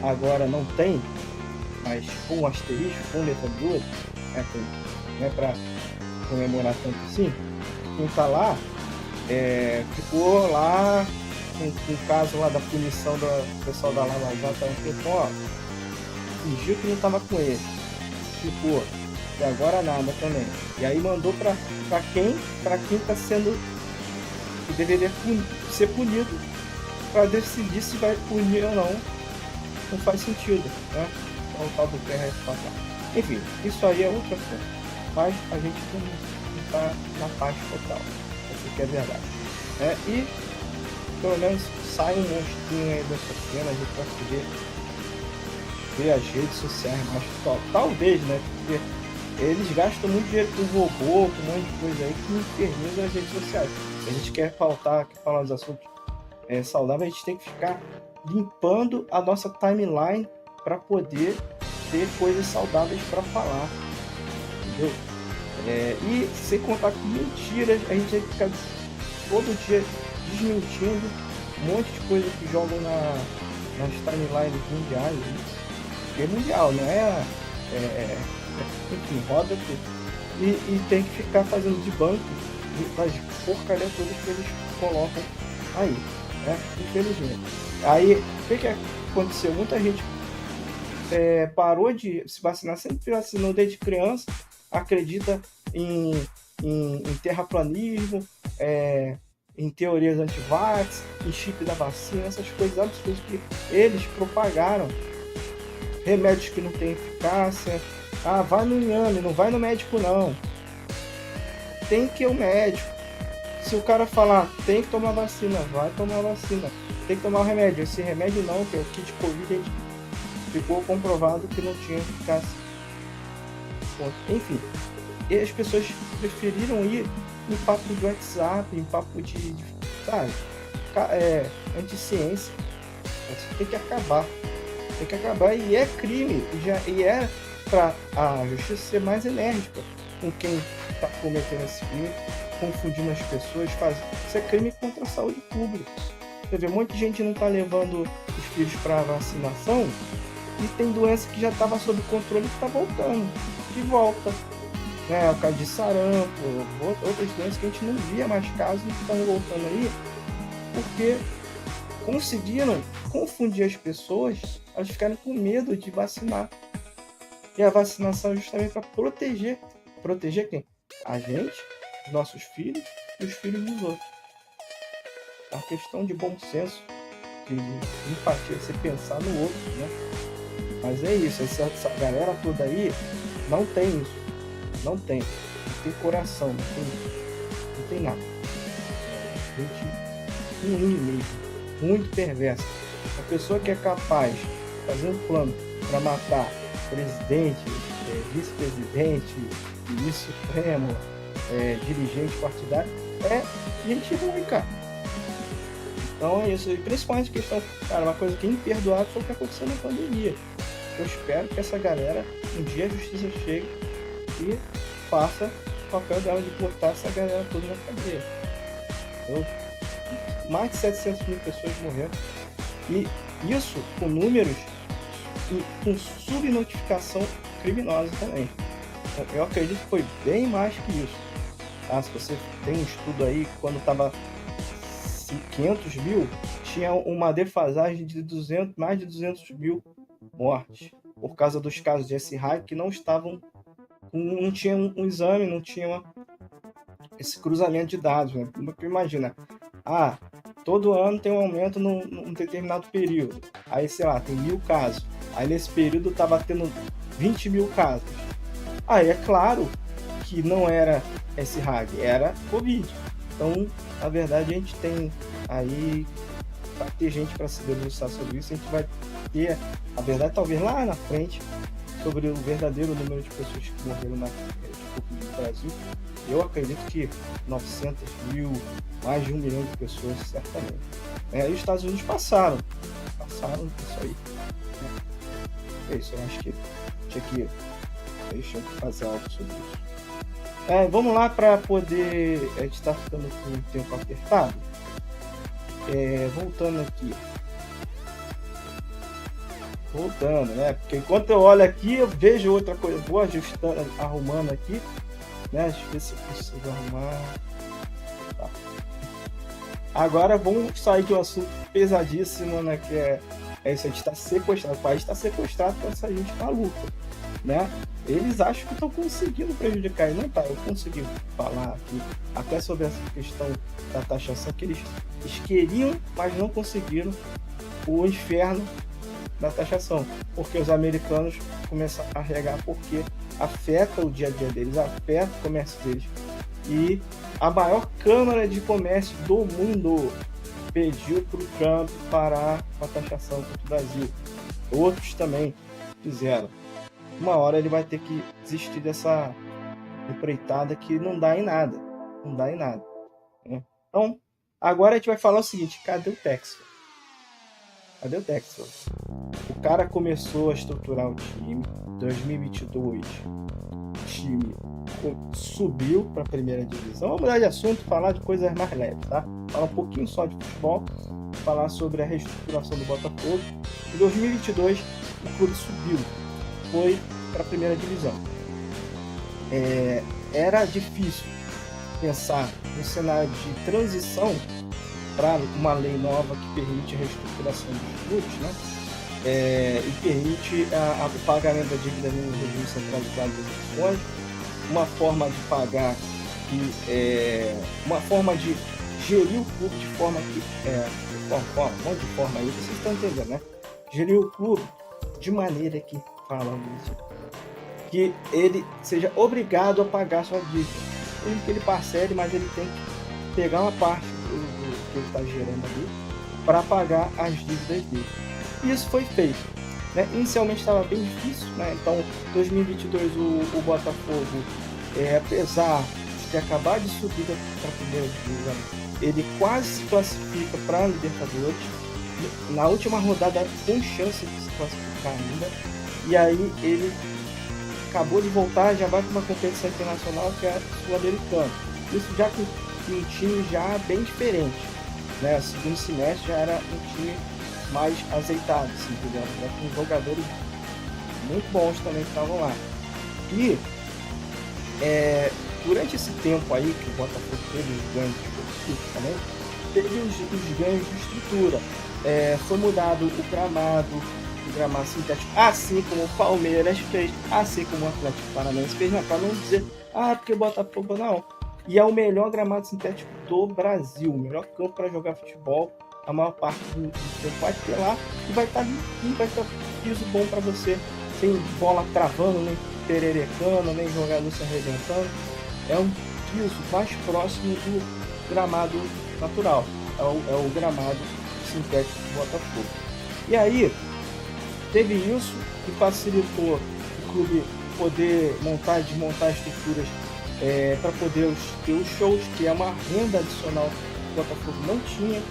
agora não tem, mas com um asterisco, com letra 2, não é para comemorar tanto assim. Quem está lá ficou lá com o caso lá da punição do pessoal da Lava Jato, fingiu que não estava com ele. Ficou. E agora nada também. E aí mandou para quem está sendo, que deveria ser punido, para decidir se vai punir ou não. Não faz sentido, né? Então, o tal do PRF. Enfim, isso aí é outra coisa. Mas a gente não está na paz total. Essa que é a verdade. E pelo menos sai um monstrinho aí dessa cena, a gente vai poder ver as redes sociais mais top. Talvez, né? Porque eles gastam muito dinheiro com robô, com um monte de coisa aí que inferniza as redes sociais. Se a gente quer falar dos assuntos saudáveis, a gente tem que ficar limpando a nossa timeline para poder ter coisas saudáveis para falar. Entendeu? E sem contar com mentiras, a gente tem que ficar todo dia desmentindo um monte de coisa que jogam nas timelines mundiais. É mundial, não enfim, roda tudo. E tem que ficar fazendo de banco das porcarias todas que eles colocam aí, né? Infelizmente. Aí, o que aconteceu? Muita gente parou de se vacinar, sempre vacinou desde criança, acredita em terraplanismo, em teorias anti-vax, em chip da vacina, essas coisas absurdas que eles propagaram. Remédios que não têm eficácia. Vai no inhame, não vai no médico não. Tem que ir ao médico. Se o cara falar, tem que tomar vacina, vai tomar vacina. Tem que tomar o remédio. Esse remédio não, que é o kit Covid, ficou comprovado que não tinha eficácia. Enfim, e as pessoas preferiram ir em papo de WhatsApp, em papo de sabe, anti-ciência. Isso tem que acabar. Tem que acabar, e é crime, e é para a justiça ser mais enérgica com quem está cometendo esse crime, confundindo as pessoas, isso é crime contra a saúde pública. Você vê, um monte de gente não está levando os filhos para a vacinação e tem doença que já estava sob controle que está voltando, de volta. O caso de sarampo, outras doenças que a gente não via mais casos que estão voltando aí, porque conseguiram confundir as pessoas, elas ficaram com medo de vacinar. E a vacinação é justamente para proteger. Proteger quem? A gente, os nossos filhos e os filhos dos outros. uma questão de bom senso, de empatia, você pensar no outro, né? Mas é isso, essa galera toda aí não tem isso, não tem coração, não tem nada. Gente ruim mesmo, muito perversa. A pessoa que é capaz de fazer um plano para matar presidente, vice-presidente, juiz supremo, dirigente partidário, é gente ruim, cara. Então é isso, e principalmente a questão, cara, uma coisa que é imperdoável foi o que aconteceu na pandemia. Eu espero que essa galera, um dia a justiça chegue e faça o papel dela de botar essa galera toda na cadeia. Então, mais de 700 mil pessoas morreram. E isso com números e com subnotificação criminosa também. Eu acredito que foi bem mais que isso. Se você tem um estudo aí, quando estava 500 mil, tinha uma defasagem de mais de 200 mil mortes, por causa dos casos de SRAI que não tinha um exame, não tinha esse cruzamento de dados, né? Imagina, todo ano tem um aumento num determinado período, aí sei lá, tem 1000 casos, aí nesse período estava tendo 20 mil casos, aí é claro que não era SRAI, era Covid. Então, na verdade, a gente tem aí, vai ter gente para se debruçar sobre isso, a gente vai ter a verdade talvez lá na frente sobre o verdadeiro número de pessoas que morreram na Covid no Brasil. Eu acredito que 900 mil, mais de 1 milhão de pessoas, certamente. E os Estados Unidos passaram isso aí. É isso, eu acho que tinha que fazer algo sobre isso. Vamos lá para poder... A gente está ficando com o tempo apertado. Voltando, né? Porque enquanto eu olho aqui, eu vejo outra coisa. Vou ajustando, arrumando aqui, né? Deixa eu ver se eu consigo arrumar. Tá. Agora vamos sair de um assunto pesadíssimo, né? Que é isso, a gente está sequestrado. O país está sequestrado por essa gente maluca, né? Eles acham que estão conseguindo prejudicar, e não tá. Eu consegui falar aqui até sobre essa questão da taxação, que eles queriam, mas não conseguiram o inferno da taxação, porque os americanos começam a regar, porque afeta o dia a dia deles, afeta o comércio deles. E a maior Câmara de Comércio do mundo pediu para o Trump parar com a taxação contra o Brasil. Outros também fizeram. Uma hora ele vai ter que desistir dessa empreitada que não dá em nada. Né? Então, agora a gente vai falar o seguinte: cadê o Texas? O cara começou a estruturar o time. 2022, o time subiu para a primeira divisão. Vamos mudar de assunto, falar de coisas mais leves, tá? Falar um pouquinho só de futebol, falar sobre a reestruturação do Botafogo. Em 2022, o clube subiu, foi para a primeira divisão. Era difícil pensar no cenário de transição para uma lei nova que permite a reestruturação dos clubes, né? E permite o pagamento da dívida no regime centralizado das eleições, uma forma de pagar, uma forma de gerir o clube de forma que, um monte de forma aí, vocês estão entendendo, né? Gerir o clube de maneira que que ele seja obrigado a pagar sua dívida. Que ele parcele, mas ele tem que pegar uma parte do que ele está gerando ali para pagar as dívidas dele. E isso foi feito, né? Inicialmente estava bem difícil, né? Então, em 2022 o Botafogo, apesar de ter acabado de subir para a primeira divisão, ele quase se classifica para a Libertadores. Na última rodada com chance de se classificar ainda. E aí ele acabou de voltar, já vai para uma competição internacional que é a Sul-Americana. Isso já com um time já bem diferente, né? O segundo semestre já era um time mais azeitado, assim, entendeu? Já com jogadores muito bons também que estavam lá. E durante esse tempo aí que o Botafogo teve os ganhos esportivos também, teve os ganhos de estrutura. Foi mudado o gramado sintético, assim como o Palmeiras fez, assim como o Atlético Paranaense fez, para não dizer, porque o Botafogo não. E é o melhor gramado sintético do Brasil, o melhor campo para jogar futebol. A maior parte do tempo vai ter lá e vai estar limpinho, vai estar piso bom para você, sem bola travando, nem pererecando, nem jogador se arrebentando. É um piso mais próximo do gramado natural, é o gramado sintético do Botafogo. E aí, teve isso que facilitou o clube poder montar e desmontar estruturas para poder ter os shows, que é uma renda adicional que o Botafogo não tinha,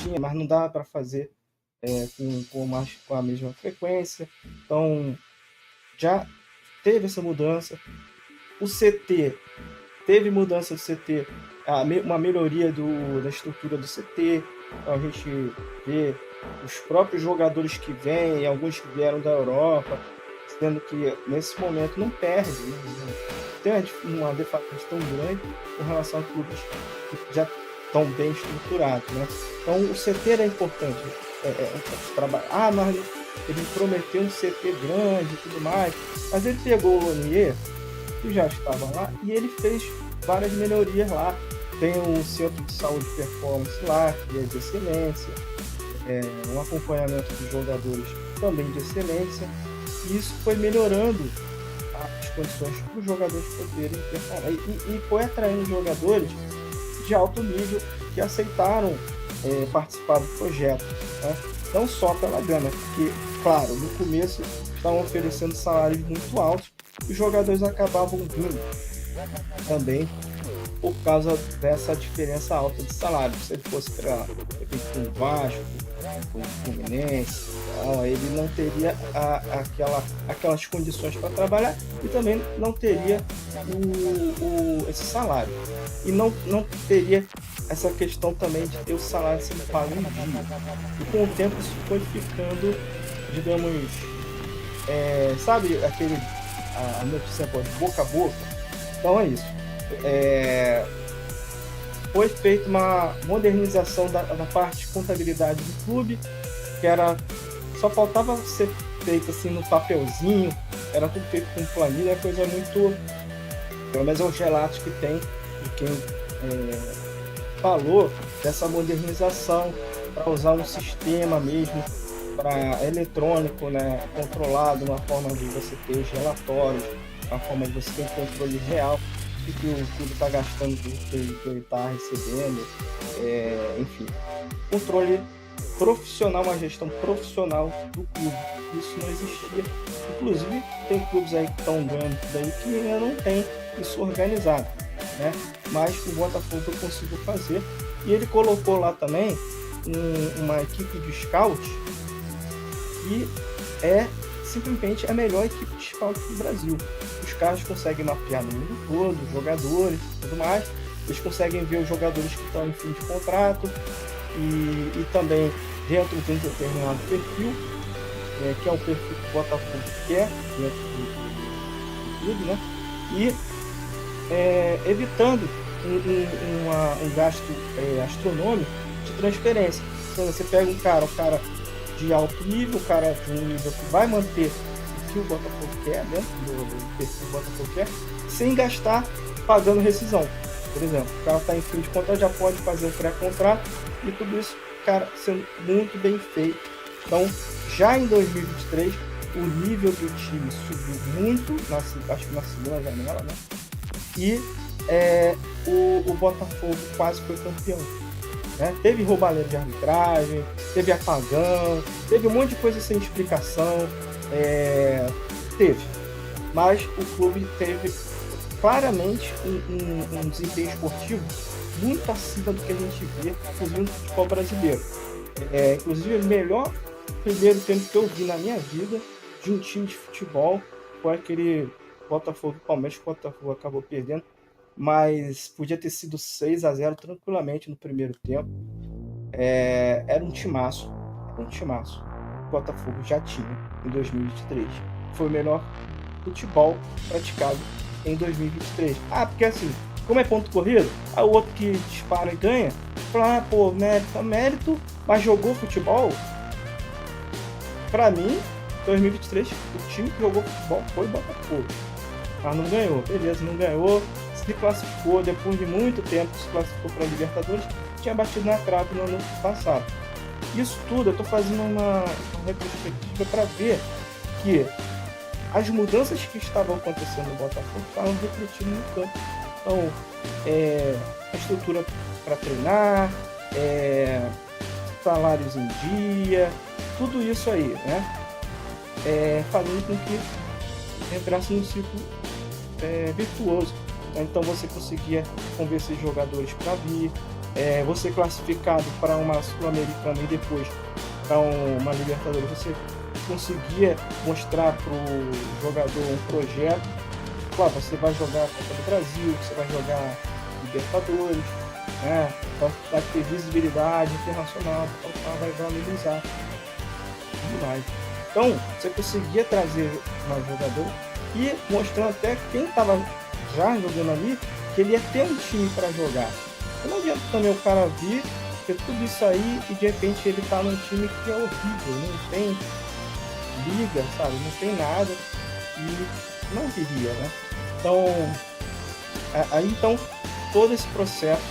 tinha, mas não dava para fazer com a mesma frequência. Então, já teve essa mudança. O CT, teve mudança do CT, uma melhoria da estrutura do CT. Então, a gente vê os próprios jogadores que vêm, alguns que vieram da Europa, sendo que nesse momento não perde, né? Tem uma defasagem tão grande com relação a clubes que já estão bem estruturados, né? Então o CT era importante. Mas ele prometeu um CT grande e tudo mais, mas ele pegou o Lonier, que já estava lá, e ele fez várias melhorias lá. Tem o Centro de Saúde e Performance lá, que é de excelência, um acompanhamento dos jogadores também de excelência, e isso foi melhorando as condições para os jogadores poderem performar, e foi atraindo jogadores de alto nível que aceitaram participar do projeto, né? Não só pela grana, porque, claro, no começo estavam oferecendo salários muito altos, e os jogadores acabavam vindo também por causa dessa diferença alta de salário. Se ele fosse para o Vasco, o Fluminense, ele não teria aquelas condições para trabalhar e também não teria esse salário. E não teria essa questão também de ter o salário sendo pago em dia. E com o tempo isso foi ficando, digamos, sabe a notícia de boca a boca? Então é isso. Foi feita uma modernização da parte de contabilidade do clube, que só faltava ser feito assim no papelzinho, era tudo feito com planilha, coisa muito, pelo menos é os relatos que tem de quem falou dessa modernização para usar um sistema mesmo para eletrônico, né, controlado, uma forma de você ter os relatórios, uma forma de você ter um controle real do que o clube está gastando, do que ele está recebendo, enfim, controle profissional, uma gestão profissional do clube. Isso não existia. Inclusive, tem clubes aí que estão ganhando tudo aí que ainda não tem isso organizado, né? Mas o Botafogo conseguiu fazer, e ele colocou lá também uma equipe de scout que é simplesmente a melhor equipe de scout do Brasil. Os caras conseguem mapear no mundo todo, os jogadores e tudo mais. Eles conseguem ver os jogadores que estão em fim de contrato e também dentro de um determinado perfil, que é o perfil que o Botafogo quer dentro do clube, né? E evitando um gasto astronômico de transferência. Então, você pega um cara de alto nível, um cara de um nível que vai manter o que o Botafogo quer, dentro do perfil que o Botafogo quer, sem gastar pagando rescisão. Por exemplo, o cara está em fim de contrato, já pode fazer um pré-contrato, e tudo isso, cara, sendo muito bem feito. Então, já em 2023, o nível do time subiu muito, acho que na segunda janela, né? E o Botafogo quase foi campeão, né? Teve roubalheira de arbitragem, teve apagão, teve um monte de coisa sem explicação, teve. Mas o clube teve claramente um desempenho esportivo muito acima do que a gente vê, inclusive no futebol brasileiro. Inclusive, o melhor primeiro tempo que eu vi na minha vida de um time de futebol foi aquele Botafogo-Palmeiras, que o Botafogo acabou perdendo, mas podia ter sido 6-0 tranquilamente no primeiro tempo. Era um timaço. O Botafogo já tinha em 2023. Foi o melhor futebol praticado em 2023. Porque assim, como é ponto corrido, o outro que dispara e ganha, fala, mérito, mas jogou futebol. Pra mim, 2023, o time que jogou futebol foi o Botafogo. Mas não ganhou, beleza, não ganhou. se classificou, depois de muito tempo, se classificou para a Libertadores, tinha batido na trave no ano passado. Isso tudo eu estou fazendo uma retrospectiva para ver que as mudanças que estavam acontecendo no Botafogo estavam refletindo no campo. Então, a estrutura para treinar, salários em dia, tudo isso aí, né? Fazendo com que entrasse num ciclo virtuoso. Então você conseguia convencer jogadores para vir, você classificado para uma Sul-Americana e depois para uma Libertadores, você conseguia mostrar para o jogador um projeto. Claro, você vai jogar a Copa do Brasil, você vai jogar Libertadores, né? Vai ter visibilidade internacional, vai valorizar tudo mais. Então, você conseguia trazer mais jogador e mostrando até quem estava já jogando ali que ele ia ter um time para jogar. Não adianta também o cara vir, ter tudo isso aí e de repente ele tá num time que é horrível, não tem liga, sabe? Não tem nada e não viria, né? Então, todo esse processo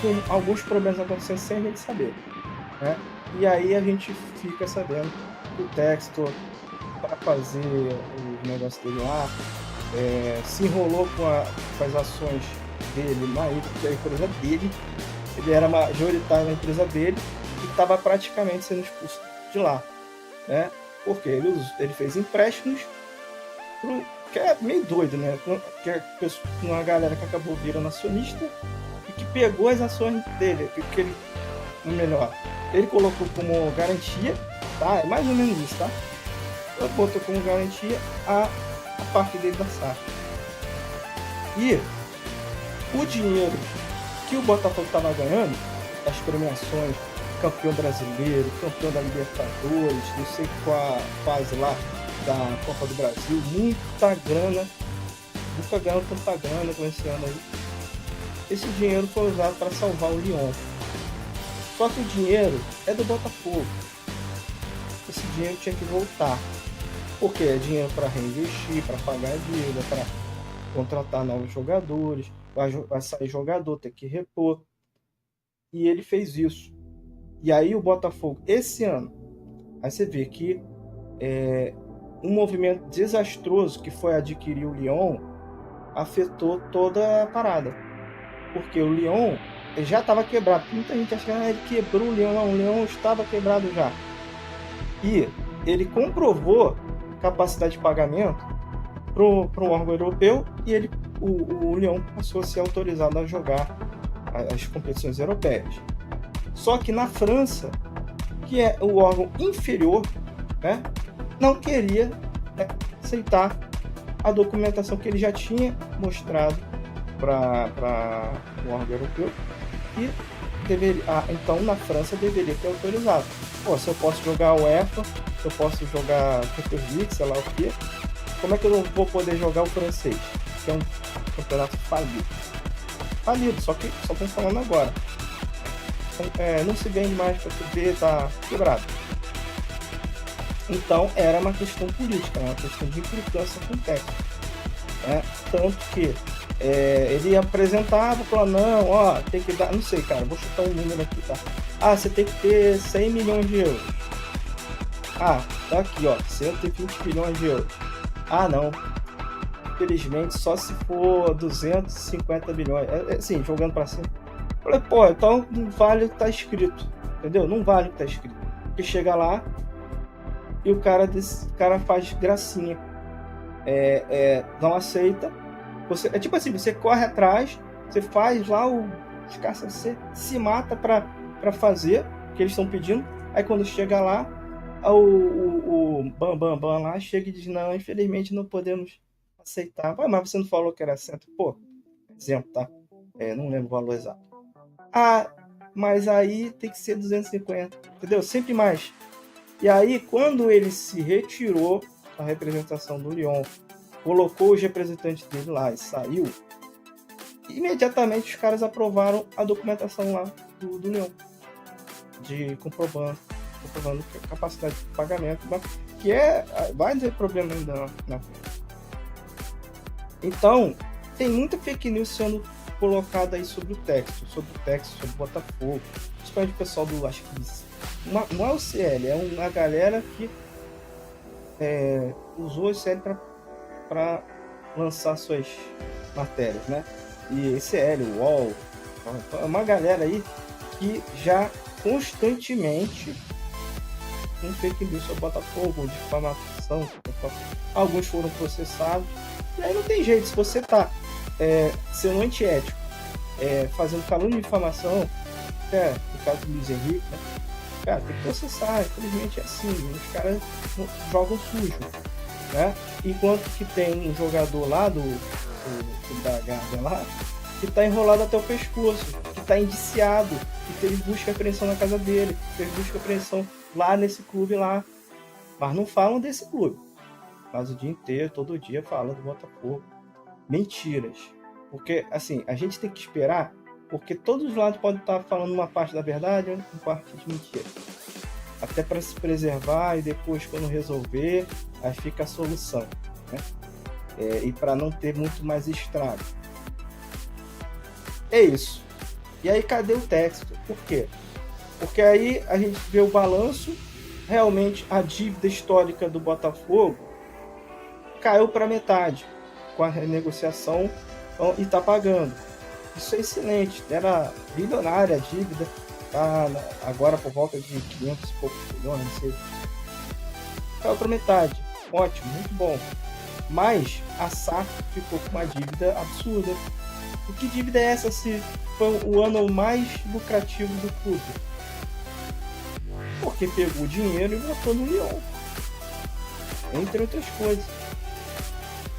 com alguns problemas acontecendo sem a gente saber, né? E aí a gente fica sabendo que o Textor, para fazer o negócio dele lá, se enrolou com as ações dele na empresa dele. Ele era majoritário na empresa dele e estava praticamente sendo expulso de lá, né? Porque ele fez empréstimos, que é meio doido, né? Que é uma galera que acabou virando acionista e que pegou as ações dele, que ele, melhor, ele colocou como garantia, tá? É mais ou menos isso, tá? Ele botou como garantia a parte dele da SAF. E o dinheiro que o Botafogo estava ganhando, as premiações, campeão brasileiro, campeão da Libertadores, não sei qual fase lá da Copa do Brasil, muita grana, nunca ganhou tanta grana com esse ano aí. Esse dinheiro foi usado para salvar o Lyon. Só que o dinheiro é do Botafogo. Esse dinheiro tinha que voltar. Porque é dinheiro para reinvestir, para pagar a dívida, para contratar novos jogadores, vai sair jogador, tem que repor. E ele fez isso. E aí o Botafogo, esse ano, aí você vê que um movimento desastroso que foi adquirir o Lyon afetou toda a parada. Porque o Lyon já estava quebrado. Muita gente acha que ele quebrou o Lyon. Não, o Lyon estava quebrado já. E ele comprovou capacidade de pagamento para o órgão europeu e o Lyon passou a ser autorizado a jogar as competições europeias. Só que na França, que é o órgão inferior, né, não queria aceitar a documentação que ele já tinha mostrado para o órgão europeu e então na França deveria ter autorizado. Pô, se eu posso jogar o UEFA, se eu posso jogar Champions League, sei lá o que, como é que eu não vou poder jogar o francês, que é um campeonato falido? Falido, só que só estamos falando agora. Não se vende mais para TV, tá quebrado. Então era uma questão política, uma questão de implicância com o técnico, né? Tanto que ele apresentava, falava, não, ó, tem que dar, não sei, cara, vou chutar um número aqui, tá? Ah, você tem que ter 100 milhões de euros. Ah, tá aqui, ó, 120 milhões de euros. Ah, não. Infelizmente, só se for 250 milhões. Assim, jogando pra cima. Falei, pô, então não vale o que tá escrito. Entendeu? Não vale o que tá escrito. Porque chega lá e o cara faz gracinha. Não aceita. É tipo assim, você corre atrás, você faz lá os caras, você se mata pra fazer o que eles estão pedindo. Aí quando chega lá, o Bam lá chega e diz, não, infelizmente não podemos aceitar. Mas você não falou que era 100? Pô, exemplo, tá? Não lembro o valor exato. Ah, mas aí tem que ser 250, entendeu? Sempre mais. E aí, quando ele se retirou da representação do Lyon, colocou os representantes dele lá e saiu, imediatamente os caras aprovaram a documentação lá do Lyon, comprovando que a capacidade de pagamento, que vai ter problema ainda na frente. Então, tem muita fake news sendo colocada aí sobre o texto, sobre o Botafogo, principalmente o pessoal do, acho que não é o CL, é uma galera que usou o CL para lançar suas matérias, né? E CL, o UOL, é uma galera aí que já constantemente com fake news sobre o Botafogo, difamação, alguns foram processados, e aí não tem jeito, se você tá sendo antiético, fazendo calúnia e difamação, no caso do Luiz Henrique, né? Cara, tem que processar, infelizmente é assim, os caras jogam sujo, né? Enquanto que tem um jogador lá da Gávea lá, que tá enrolado até o pescoço, que tá indiciado, que teve busca e apreensão na casa dele, teve busca e apreensão lá nesse clube lá, mas não falam desse clube, mas o dia inteiro, todo dia falam do Botafogo. Mentiras, porque assim, a gente tem que esperar, porque todos os lados podem estar falando uma parte da verdade e uma parte de mentira, até para se preservar, e depois quando resolver, aí fica a solução, né? E para não ter muito mais estrago. É isso. E aí cadê o texto? Por quê? Porque aí a gente vê o balanço, realmente a dívida histórica do Botafogo caiu para metade com a renegociação e está pagando. Isso é excelente, era bilionária a dívida, tá agora por volta de 500 e poucos milhões, não sei. Caiu para metade, ótimo, muito bom. Mas a SAF ficou com uma dívida absurda. E que dívida é essa se foi o ano mais lucrativo do clube? Porque pegou o dinheiro e botou no Lyon, entre outras coisas.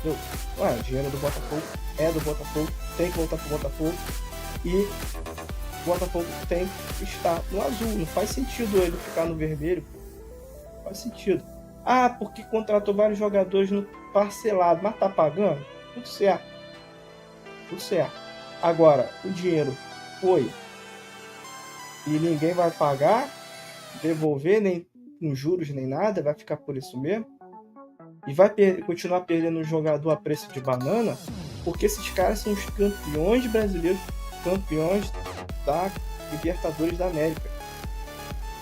O dinheiro do Botafogo é do Botafogo, tem que voltar pro Botafogo, e o Botafogo tem que estar no azul. Não faz sentido ele ficar no vermelho, não faz sentido. Porque contratou vários jogadores no parcelado, mas tá pagando? Tudo certo. Tudo certo. Agora, o dinheiro foi e ninguém vai pagar, devolver, nem com juros, nem nada, vai ficar por isso mesmo. E vai continuar perdendo o jogador a preço de banana, porque esses caras são os campeões brasileiros, campeões da Libertadores da América.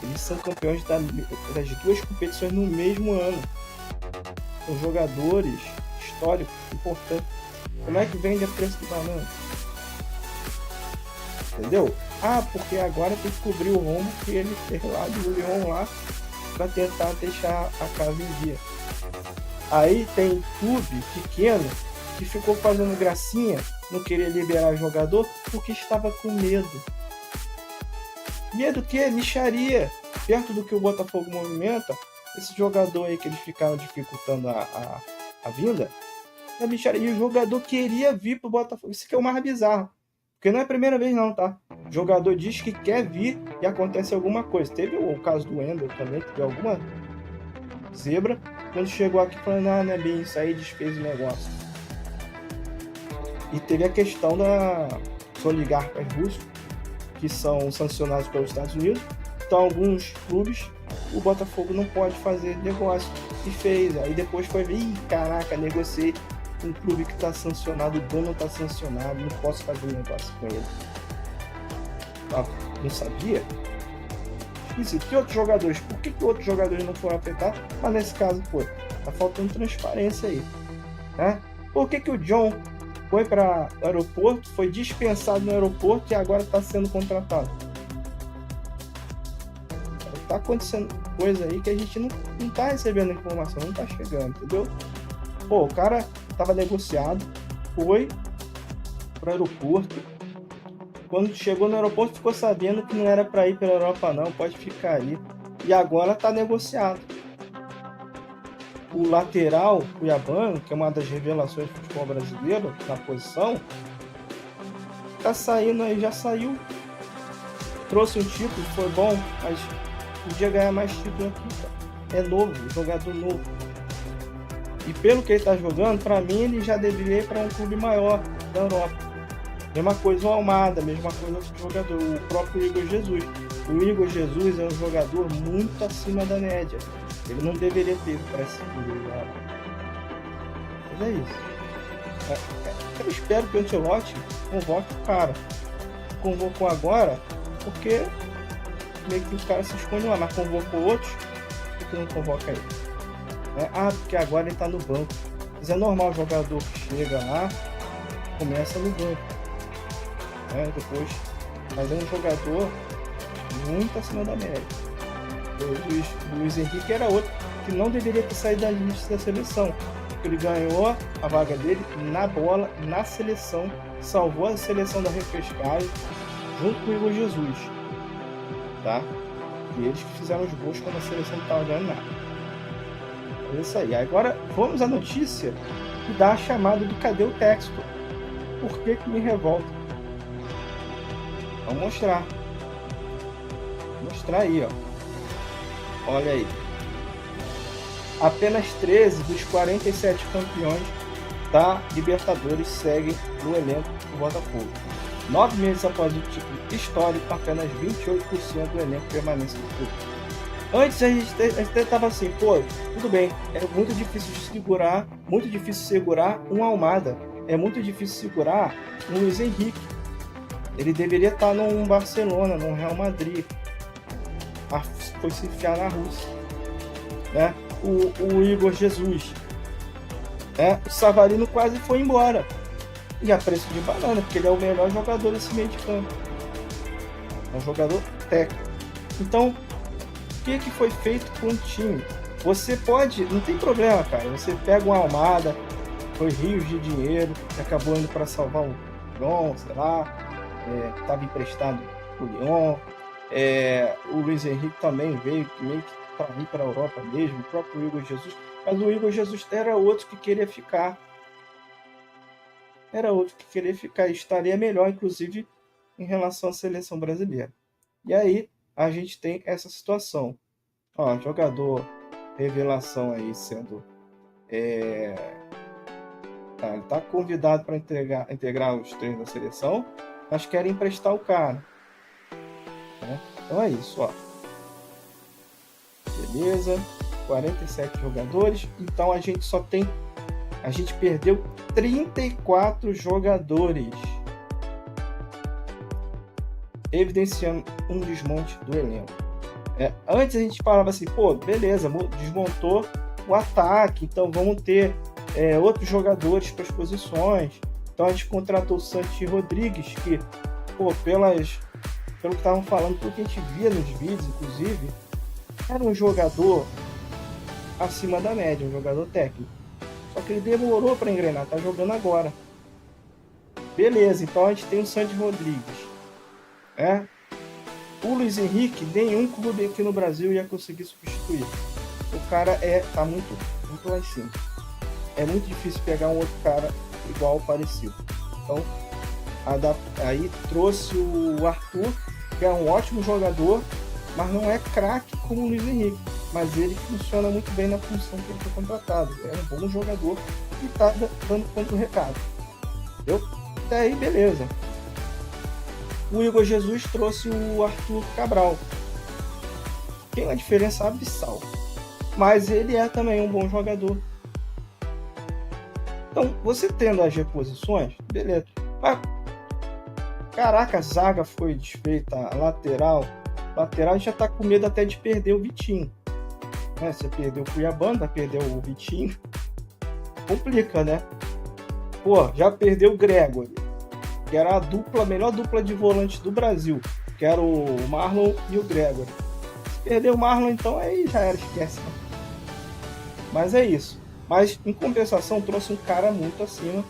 Eles são campeões das duas competições no mesmo ano. São jogadores históricos, importantes. Como é que vende a preço de banana? Entendeu? Porque agora tem que cobrir o rombo que ele fez lá do Lyon lá, para tentar deixar a casa em dia. Aí tem clube pequeno que ficou fazendo gracinha, não queria liberar jogador porque estava com medo. Medo que? Mixaria. Perto do que o Botafogo movimenta, esse jogador aí que eles ficaram dificultando a vinda, a mixaria. E o jogador queria vir pro Botafogo. Isso que é o mais bizarro. Porque não é a primeira vez não, tá? O jogador diz que quer vir e acontece alguma coisa. Teve o caso do Wendel também, que deu alguma zebra. Quando chegou aqui falando, não é bem isso aí, desfez o negócio. E teve a questão dos oligarcas russos, que são sancionados pelos Estados Unidos. Então, alguns clubes, o Botafogo não pode fazer negócio. E fez. Aí depois foi ver, caraca, negociei com um clube que está sancionado, o dono está sancionado, não posso fazer negócio com ele. Não sabia? Esquisito. E outros jogadores? Por que outros jogadores não foram afetados? Mas nesse caso foi. Tá faltando transparência aí, né? Por que o John foi para o aeroporto, foi dispensado no aeroporto e agora está sendo contratado? Tá acontecendo coisa aí que a gente não tá recebendo informação, não tá chegando, entendeu? O cara tava negociado, foi pro aeroporto. Quando chegou no aeroporto, ficou sabendo que não era para ir pela Europa não, pode ficar aí. E agora tá negociado. O lateral cuiabano, que é uma das revelações do futebol brasileiro na posição, tá saindo aí, já saiu. Trouxe um título, foi bom, mas podia ganhar mais título aqui, cara. É novo, jogador novo. E pelo que ele tá jogando, para mim ele já deveria ir para um clube maior da Europa. Mesma coisa o Almada, mesma coisa o jogador, o próprio Igor Jesus. O Igor Jesus é um jogador muito acima da média. Ele não deveria ter para esse clube. Mas é isso. Eu espero que o Ancelotti convoque o cara. Convocou agora porque meio que os caras se escondem lá, mas convocou outros, por que não convoca ele? Porque agora ele tá no banco. Mas é normal o jogador que chega lá, começa no banco. Depois, mas é um jogador muito acima da média. O Luiz Henrique era outro que não deveria ter saído da lista da seleção. Ele ganhou a vaga dele na bola, na seleção, salvou a seleção da repescagem, junto com o Igor Jesus. Tá? E eles que fizeram os gols quando a seleção não estava ganhando nada. É isso aí. Agora vamos à notícia que dá a chamada do cadê o texto. Por que me revolta? Vamos mostrar. Vou mostrar aí, ó. Olha aí. Apenas 13 dos 47 campeões da Libertadores seguem no elenco do Botafogo. 9 meses após o título histórico, apenas 28% do elenco permanece no clube. Antes a gente estava assim, tudo bem, é muito difícil segurar um Almada, é muito difícil segurar um Luiz Henrique. Ele deveria estar num Barcelona, num Real Madrid, foi se enfiar na Rússia, né? O Igor Jesus, o Savarino quase foi embora, e a preço de banana, porque ele é o melhor jogador desse meio de campo, é um jogador técnico. Então, o que foi feito com o time? Você pode, não tem problema, cara, você pega uma Almada, foi rios de dinheiro, que acabou indo para salvar o Lyon, sei lá, estava emprestado o Lyon, o Luiz Henrique também veio meio que para ir para a Europa mesmo, o próprio Igor Jesus, mas o Igor Jesus era outro que queria ficar, e estaria melhor, inclusive, em relação à seleção brasileira. E aí, a gente tem essa situação. Jogador revelação aí sendo... ele está convidado para integrar os treinos da seleção, mas querem emprestar o cara. Então é isso, Beleza, 47 jogadores. Então a gente perdeu 34 jogadores, evidenciando um desmonte do elenco. Antes a gente falava assim, beleza, desmontou o ataque, então vamos ter outros jogadores para as posições. Então a gente contratou o Santi Rodrigues, que, pelo que estavam falando, pelo que a gente via nos vídeos, inclusive, era um jogador acima da média, um jogador técnico. Só que ele demorou para engrenar, tá jogando agora. Beleza, então a gente tem o Santi Rodrigues. O Luiz Henrique, nenhum clube aqui no Brasil ia conseguir substituir. O cara tá muito, muito lá em cima. É muito difícil pegar um outro cara igual, parecido. Então, aí trouxe o Arthur, que é um ótimo jogador, mas não é craque como o Luiz Henrique. Mas ele funciona muito bem na função que ele foi contratado. É um bom jogador e está dando conta do recado. Entendeu? Até aí, beleza. O Igor Jesus trouxe o Arthur Cabral. Tem uma diferença abissal. Mas ele é também um bom jogador. Então, você tendo as reposições, beleza. Caraca, a zaga foi desfeita, a lateral a gente já tá com medo até de perder o Vitinho. Você perdeu o Cuiabano, vai perder o Vitinho. Complica, né? Já perdeu o Gregory, que era a melhor dupla de volante do Brasil, que era o Marlon e o Gregory. Se perder o Marlon, então aí já era, esquece. Mas é isso. Mas, em compensação, trouxe um cara muito acima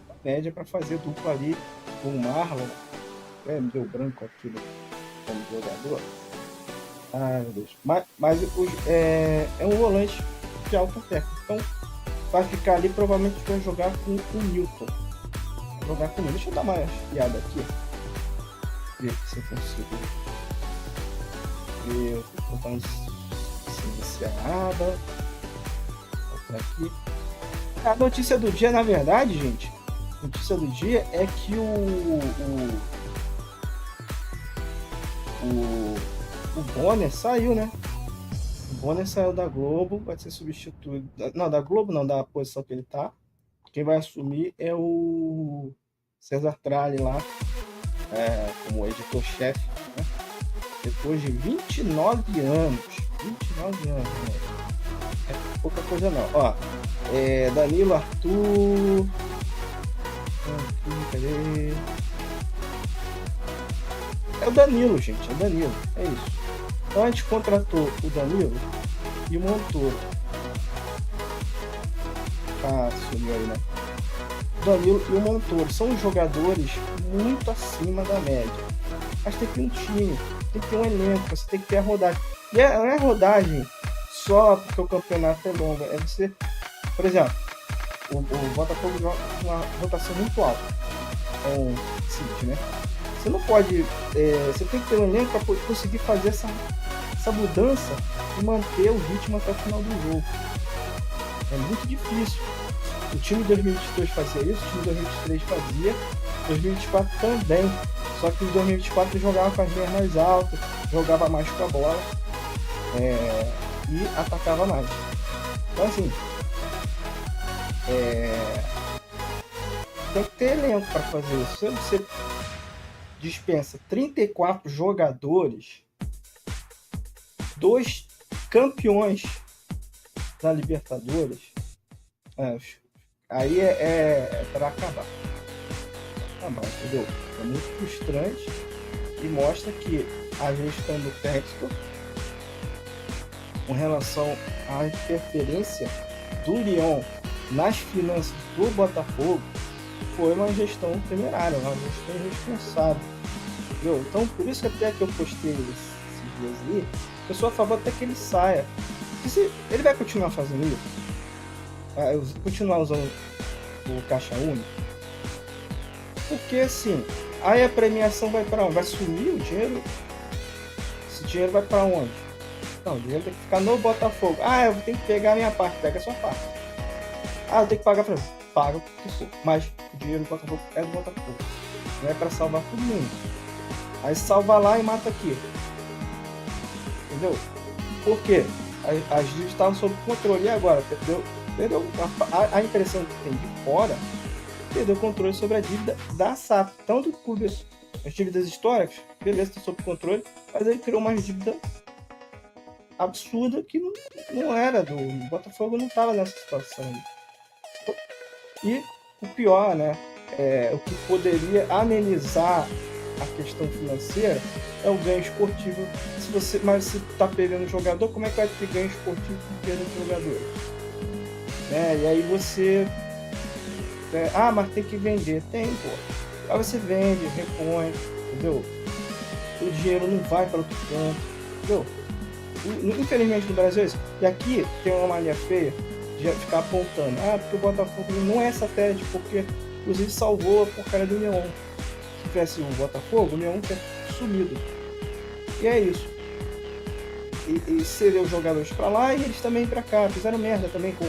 da média para fazer dupla ali com o Marlon. Me deu branco aqui como jogador. Ai, meu Deus. Mas é um volante de alta técnica. Então, vai ficar ali, provavelmente vai jogar com o Newton. Deixa eu dar uma espiada aqui. Ver se eu consigo. Eu vou botar iniciar a aba. Aqui. A notícia do dia, na verdade, gente, a notícia do dia é que o Bonner saiu, né? O Bonner saiu da Globo, vai ser substituído. Não, da Globo não, da posição que ele tá. quem vai assumir é o César Tralli lá, como editor-chefe, né? Depois de 29 anos. 29 anos, né? É pouca coisa não. Ó, Danilo, Arthur... Cadê? É o Danilo, gente. É o Danilo. É isso. Então a gente contratou o Danilo e o Montoro. Sumiu aí, né? O Danilo e o Montoro são jogadores muito acima da média. Mas tem que ter um time, tem que ter um elenco, você tem que ter a rodagem. E não é rodagem só porque o campeonato é longo. É você, por exemplo, o Botafogo joga com uma rotação muito alta. Com o City, né? Você não pode. Você tem que ter um elenco para conseguir fazer essa mudança e manter o ritmo até o final do jogo. É muito difícil. O time de 2022 fazia isso, o time de 2023 fazia, 2024 também. Só que em 2024 jogava com as linhas mais altas, jogava mais com a bola e atacava mais. Então assim, tem que ter elenco para fazer isso. Se você dispensa 34 jogadores, 2 campeões da Libertadores, aí é para acabar. Entendeu? É muito frustrante e mostra que a gestão do técnico com relação à interferência do Lyon nas finanças do Botafogo foi uma gestão temerária, uma gestão irresponsável. Entendeu? Então, por isso que até que eu postei esses dias aí, eu sou a favor até que ele saia. Ele vai continuar fazendo isso? Continuar usando o caixa único? Porque assim, aí a premiação vai para onde? Vai sumir o dinheiro? Esse dinheiro vai para onde? Não, o dinheiro tem que ficar no Botafogo. Eu tenho que pegar a minha parte, pega a sua parte. Eu tenho que pagar para mim. Paga o que for. Mas o dinheiro do Botafogo é do Botafogo. Não é para salvar todo mundo. Aí salva lá e mata aqui. Entendeu? Por quê? As dívidas estavam sob controle. E agora? Perdeu a impressão que tem de fora, perdeu o controle sobre a dívida da SAF. Então, do clube, as dívidas históricas, beleza, está sob controle, mas ele criou uma dívida absurda que não era do Botafogo, não estava nessa situação. E o pior, né? O que poderia amenizar a questão financeira é o ganho esportivo. Mas se está perdendo jogador, como é que vai ter ganho esportivo com perda de jogador? E aí você... mas tem que vender. Tem, pô. Aí você vende, repõe, entendeu? O dinheiro não vai para outro canto, entendeu? Infelizmente no Brasil é isso. E aqui tem uma mania feia de ficar apontando. Porque o Botafogo não é satélite, porque inclusive salvou a porcaria do Leão. Se tivesse o Botafogo, o Leão tinha sumido. E é isso. E cedeu os jogadores para lá e eles também para cá. Fizeram merda também com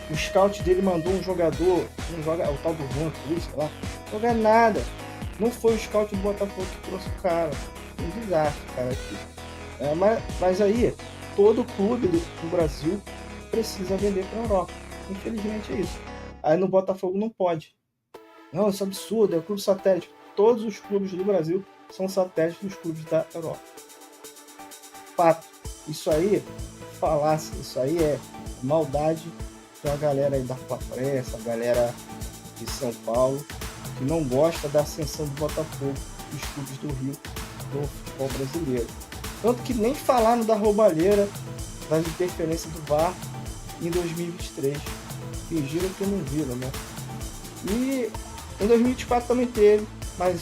o scout dele mandou um jogador, o tal do Juan Cruz, sei lá, não jogar nada. Não foi o scout do Botafogo que trouxe o cara. Um desastre, cara. Mas aí, todo clube do Brasil precisa vender para a Europa. Infelizmente é isso. Aí no Botafogo não pode. Não, isso é absurdo, é o clube satélite. Todos os clubes do Brasil são satélites dos clubes da Europa. Fato. Isso aí, falácia, isso aí é maldade da galera aí da Pressa, a galera de São Paulo, que não gosta da ascensão do Botafogo dos clubes do Rio, do futebol brasileiro. Tanto que nem falaram da roubalheira, das interferências do VAR em 2023. Fingiram que não viram, né? E em 2024 também teve, mas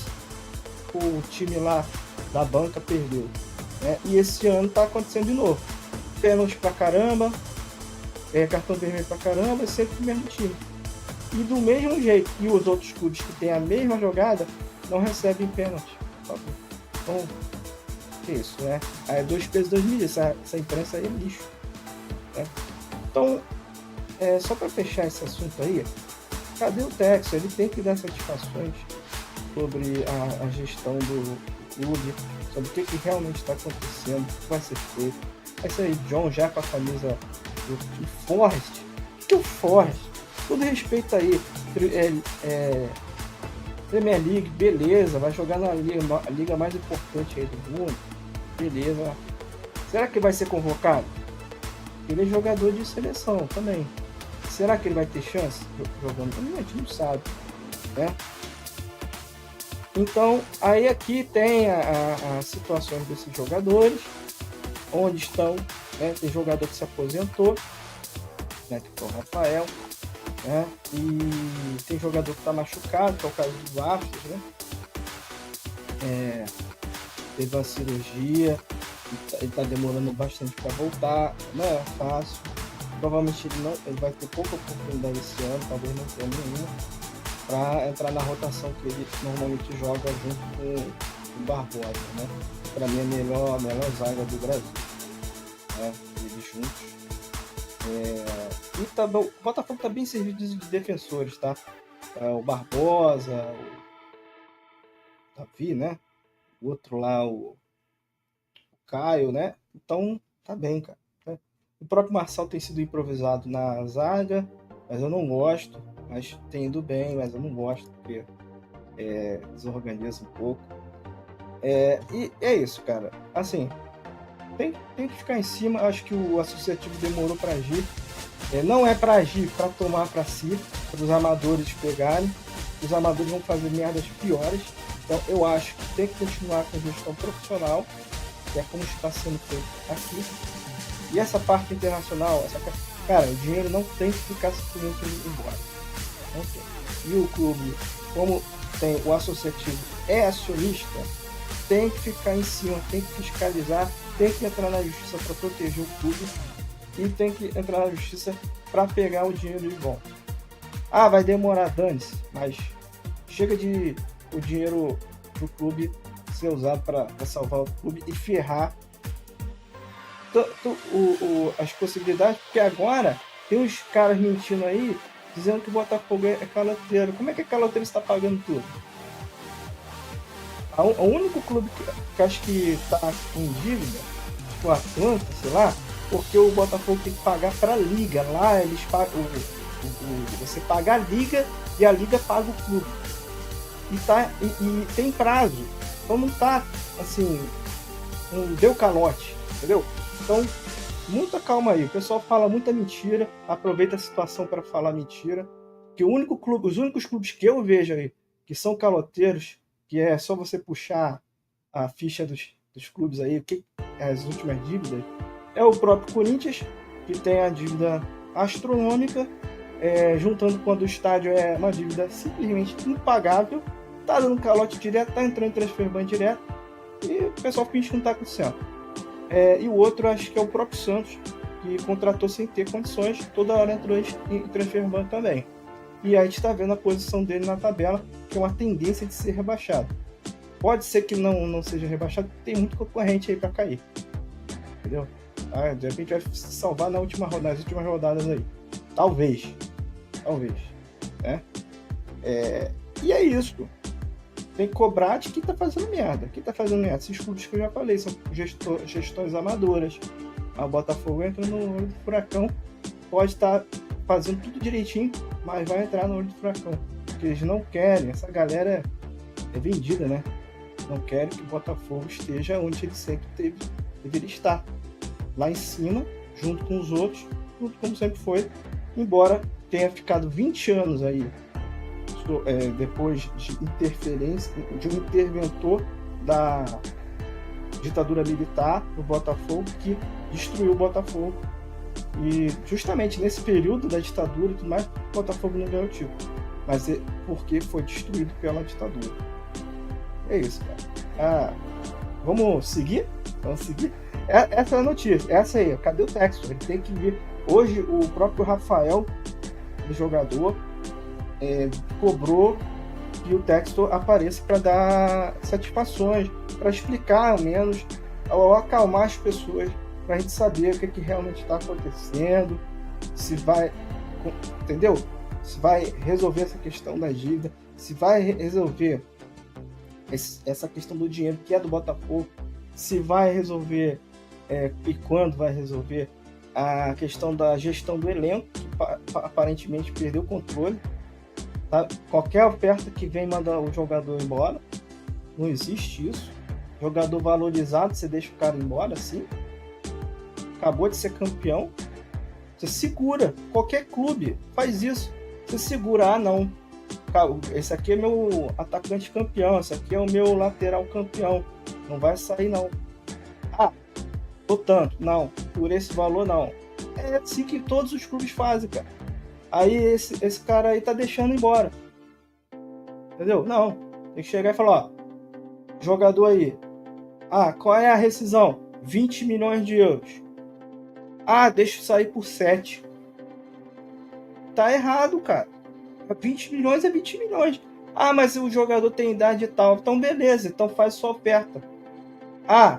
o time lá da banca perdeu, né? E esse ano tá acontecendo de novo. Pênalti pra caramba, cartão vermelho pra caramba, é sempre o mesmo time. E do mesmo jeito, e os outros clubes que têm a mesma jogada não recebem pênalti. Então, que isso, né? Aí 2 pesos, 2 medidas, essa imprensa aí é lixo, né? Então, só para fechar esse assunto aí, cadê o Texas? Ele tem que dar satisfações sobre a gestão do clube, sobre o que realmente está acontecendo, o que vai ser feito. Vai ser John já com a camisa do Forrest, que o Forest, todo respeito aí, Premier League, beleza, vai jogar na liga mais importante aí do mundo, beleza. Será que vai ser convocado? Ele é jogador de seleção também. Será que ele vai ter chance jogando? A gente não sabe, né? Então, aí aqui tem as situações desses jogadores, onde estão, né? Tem jogador que se aposentou, né? Que foi o Rafael, né? E tem jogador que está machucado, que é o caso do Vastos, né? Teve uma cirurgia, ele tá demorando bastante para voltar, não é fácil. Provavelmente ele vai ter pouca oportunidade esse ano, talvez não tenha nenhuma, para entrar na rotação que ele normalmente joga junto com o Barbosa, né? Para mim, a melhor zaga do Brasil, né? Eles juntos. E tá bom, o Botafogo tá bem servido de defensores, tá? O Barbosa, o Davi, né? O outro lá, o Caio, né? Então, tá bem, cara. Né? O próprio Marçal tem sido improvisado na zaga, mas eu não gosto. Mas tem ido bem, mas eu não gosto, porque desorganiza um pouco. E é isso, cara. Assim, tem que ficar em cima. Acho que o associativo demorou para agir. Não é para agir, para tomar para si, para os amadores pegarem. Os amadores vão fazer merdas piores. Então, eu acho que tem que continuar com a gestão profissional, que é como está sendo feito aqui. E essa parte internacional, cara, o dinheiro não tem que ficar simplesmente indo embora. Não tem. E o clube, como tem o associativo é acionista, tem que ficar em cima, tem que fiscalizar, tem que entrar na justiça para proteger o clube e tem que entrar na justiça para pegar o dinheiro de volta. Vai demorar, dane-se, mas chega de o dinheiro do clube ser usado para salvar o clube e ferrar as possibilidades, porque agora tem uns caras mentindo aí, dizendo que o Botafogo é caloteiro. Como é que caloteiro está pagando tudo? O único clube que acho que está em dívida, o Atlanta, sei lá, porque o Botafogo tem que pagar para a Liga. Lá eles pagam, você paga a Liga e a Liga paga o clube. E tem prazo. Então não tá assim, não deu calote, entendeu? Então, muita calma aí. O pessoal fala muita mentira, aproveita a situação para falar mentira. Que os únicos clubes que eu vejo aí que são caloteiros, que é só você puxar a ficha dos clubes aí, as últimas dívidas, é o próprio Corinthians, que tem a dívida astronômica, juntando quando o estádio é uma dívida simplesmente impagável, tá dando calote direto, tá entrando em transferban direto, e o pessoal finge que não tá acontecendo. E o outro, acho que é o próprio Santos, que contratou sem ter condições, toda hora entrou em transferban também. E aí a gente está vendo a posição dele na tabela, que é uma tendência de ser rebaixado. Pode ser que não seja rebaixado, tem muito concorrente aí para cair. Entendeu? De repente vai se salvar nas últimas rodadas aí. Talvez. Né? E é isso. Tem que cobrar de quem tá fazendo merda. Esses clubes que eu já falei são gestões amadoras. O Botafogo entra no olho do furacão. Pode estar fazendo tudo direitinho, mas vai entrar no olho do furacão. Porque eles não querem. Essa galera é vendida, né? Não querem que o Botafogo esteja onde ele sempre deveria estar. Lá em cima, junto com os outros, junto como sempre foi. Embora tenha ficado 20 anos aí depois de interferência de um interventor da ditadura militar do Botafogo, que destruiu o Botafogo, e justamente nesse período da ditadura e tudo mais, o Botafogo não ganhou o título, mas porque foi destruído pela ditadura. É isso, cara. Vamos seguir? Essa é a notícia, essa aí, cadê o Textor? Ele tem que vir. Hoje o próprio Rafael, o jogador, cobrou que o Textor apareça para dar satisfações, para explicar ao menos, ou acalmar as pessoas, para a gente saber o que realmente está acontecendo, se vai, entendeu? Se vai resolver essa questão da dívida, se vai resolver essa questão do dinheiro que é do Botafogo, se vai resolver e quando vai resolver a questão da gestão do elenco, que aparentemente perdeu o controle. Tá? Qualquer oferta que vem manda o jogador embora. Não existe isso. Jogador valorizado, você deixa o cara embora assim. Acabou de ser campeão. Você segura. Qualquer clube faz isso. Você segura. Ah, não. Esse aqui é meu atacante campeão. Esse aqui é o meu lateral campeão. Não vai sair, não. Ah, tô tanto. Não. Por esse valor, não. É assim que todos os clubes fazem, cara. Aí esse cara aí tá deixando embora. Entendeu? Não. Tem que chegar e falar, ó. Jogador aí. Ah, qual é a rescisão? 20 milhões de euros. Ah, deixa eu sair por 7. Tá errado, cara. 20 milhões é 20 milhões. Ah, mas o jogador tem idade e tal. Então, beleza. Então, faz sua oferta. Ah,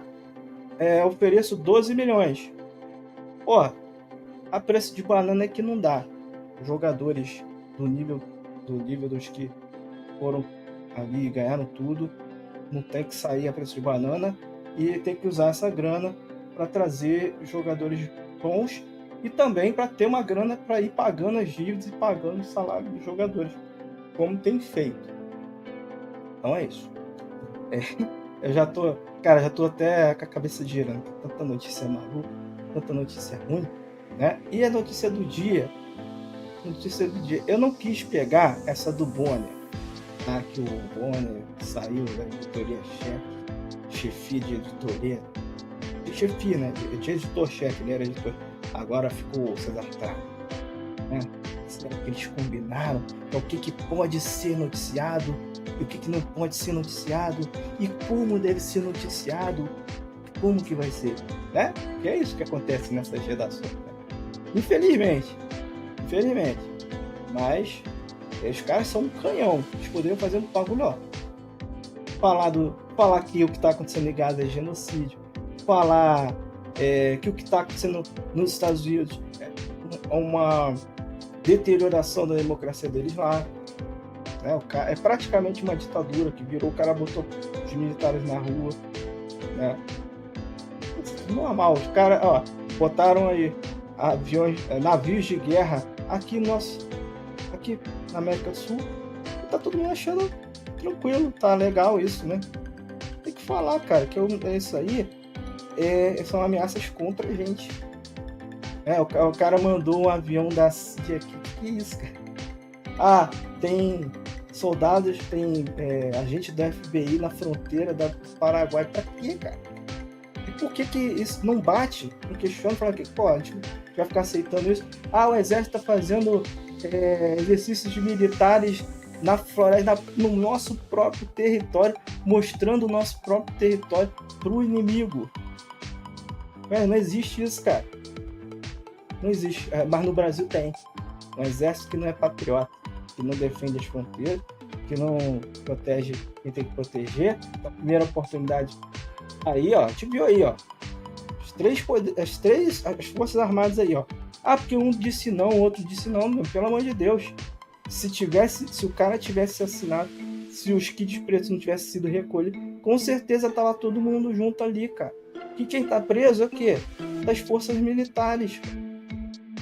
ofereço 12 milhões. Pô, a preço de banana é que não dá. Os jogadores do nível dos que foram ali e ganharam tudo, não tem que sair a preço de banana e tem que usar essa grana para trazer jogadores bons e também para ter uma grana para ir pagando as dívidas e pagando o salário dos jogadores, como tem feito. Então é isso. Eu já tô até com a cabeça girando. Tanta notícia maluca, tanta notícia ruim, né? E a notícia do dia, eu não quis pegar essa do Bonner, tá? Que o Bonner saiu da editoria-chefe, chefia de editoria, chefia, né? De editor-chefe, ele era editor. Agora ficou o César Tralli, né? Será que eles combinaram? O que pode ser noticiado e o que não pode ser noticiado e como deve ser noticiado, como que vai ser, né? Que é isso que acontece nessas redações, né? Infelizmente, mas os caras são um canhão, eles poderiam fazer um bagulho, ó. Falar que o que está acontecendo em Gaza é genocídio, falar que o que está acontecendo nos Estados Unidos é uma deterioração da democracia deles lá, né? É praticamente uma ditadura que virou, o cara botou os militares na rua, né? Normal, os caras, ó, botaram aí navios de guerra aqui na América do Sul, e tá todo mundo achando tranquilo, tá legal isso, né? Tem que falar, cara, que isso aí são ameaças contra a gente. O cara mandou um avião da CIA aqui. Que isso, cara? Ah, tem soldados, tem agente da FBI na fronteira do Paraguai. Pra quê, cara? E por que isso não bate? Não questiona, fala que, pô, a gente vai ficar aceitando isso. Ah, o exército tá fazendo exercícios militares na floresta, no nosso próprio território, mostrando o nosso próprio território pro inimigo. Não existe isso, cara. Não existe. Mas no Brasil tem. Um exército que não é patriota, que não defende as fronteiras, que não protege quem tem que proteger. A primeira oportunidade. Aí, ó, a gente viu aí, ó. As Forças Armadas aí, ó. Ah, porque um disse não, o outro disse não. Meu, pelo amor de Deus. Se o cara tivesse assinado, se os kits pretos não tivessem sido recolhidos, com certeza tava todo mundo junto ali, cara. E quem tá preso é o quê? Das forças militares.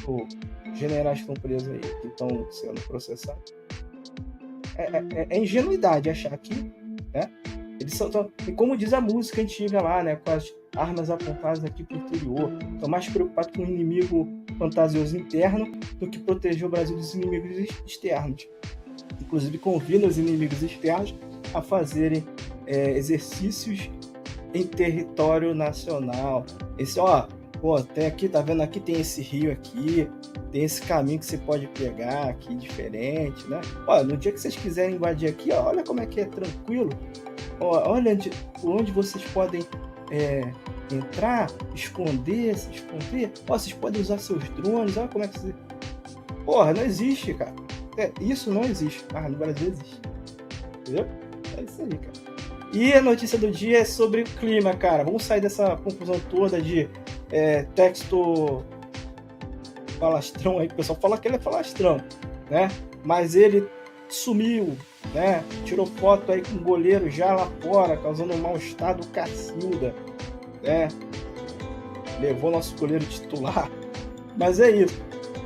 Os generais que estão presos aí, que estão sendo processados. É ingenuidade achar que, né? Eles e como diz a música antiga lá, né? Com as armas apontadas aqui pro interior. Estão mais preocupados com o inimigo fantasioso interno do que proteger o Brasil dos inimigos externos. Inclusive convidam os inimigos externos a fazerem exercícios em território nacional. Tem aqui, tá vendo aqui, tem esse rio aqui, tem esse caminho que você pode pegar aqui diferente, né? No dia que vocês quiserem invadir aqui, olha como é que é tranquilo. Olha onde vocês podem entrar, esconder, se esconder. Vocês podem usar seus drones, olha como é que você... Porra, não existe, cara. Isso não existe. Mas no Brasil existe. Entendeu? É isso aí, cara. E a notícia do dia é sobre o clima, cara. Vamos sair dessa confusão toda de texto falastrão aí, que o pessoal fala que ele é falastrão, né? Mas ele sumiu, né? Tirou foto aí com o goleiro já lá fora, causando um mal-estar do Cacilda, né? Levou nosso goleiro titular. Mas é isso.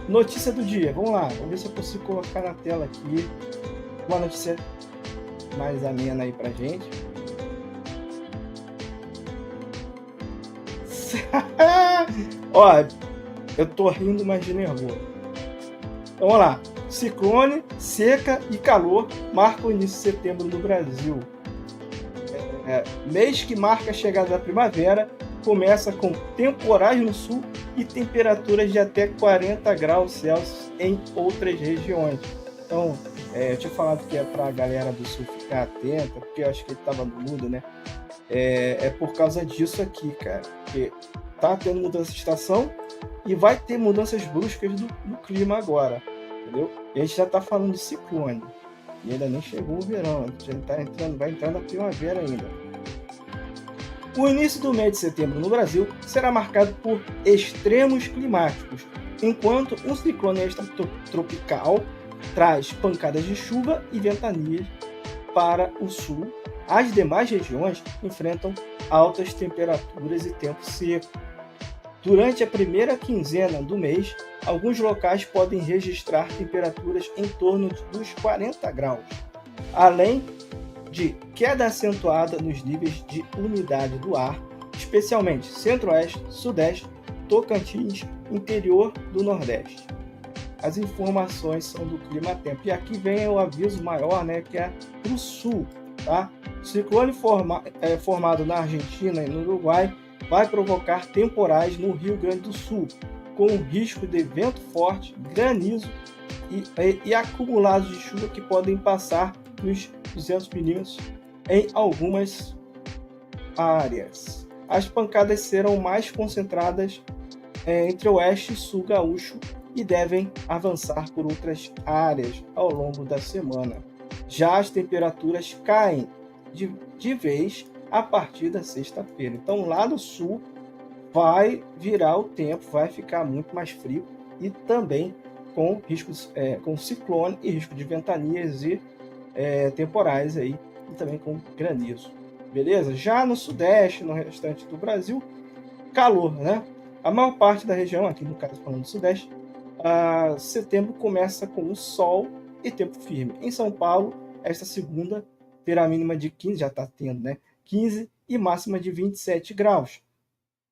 Notícia do dia, vamos lá, vamos ver se eu consigo colocar na tela aqui uma notícia mais amena aí pra gente. Ó, eu tô rindo, mas de nervoso. Então, vamos lá. Ciclone, seca e calor marcam o início de setembro no Brasil. Mês que marca a chegada da primavera, começa com temporais no sul e temperaturas de até 40 graus Celsius em outras regiões. Então, eu tinha falado que é para a galera do sul ficar atenta, porque eu acho que ele estava no mudo, né? É por causa disso aqui, cara. Porque tá tendo mudança de estação e vai ter mudanças bruscas do clima agora, entendeu? E a gente já tá falando de ciclone. E ainda nem chegou o verão, a gente tá vai entrar na primavera ainda. O início do mês de setembro no Brasil será marcado por extremos climáticos, enquanto um ciclone extratropical traz pancadas de chuva e ventanias para o sul. As demais regiões enfrentam altas temperaturas e tempo seco. Durante a primeira quinzena do mês, alguns locais podem registrar temperaturas em torno dos 40 graus, além de queda acentuada nos níveis de umidade do ar, especialmente Centro-Oeste, Sudeste, Tocantins, interior do Nordeste. As informações são do Climatempo. E aqui vem o aviso maior, né, que é para o sul. Tá? O ciclone formado na Argentina e no Uruguai vai provocar temporais no Rio Grande do Sul, com risco de vento forte, granizo e acumulados de chuva que podem passar dos 200 milímetros em algumas áreas. As pancadas serão mais concentradas entre o oeste e sul gaúcho e devem avançar por outras áreas ao longo da semana. Já as temperaturas caem de vez a partir da sexta-feira. Então lá no sul vai virar o tempo, vai ficar muito mais frio e também com riscos, com ciclone e risco de ventanias e temporais aí, e também com granizo. Beleza? Já no sudeste, no restante do Brasil, calor, né? A maior parte da região, aqui no caso falando do sudeste, setembro começa com o sol e tempo firme. Em São Paulo, esta segunda terá mínima de 15, já está tendo, né? 15 e máxima de 27 graus,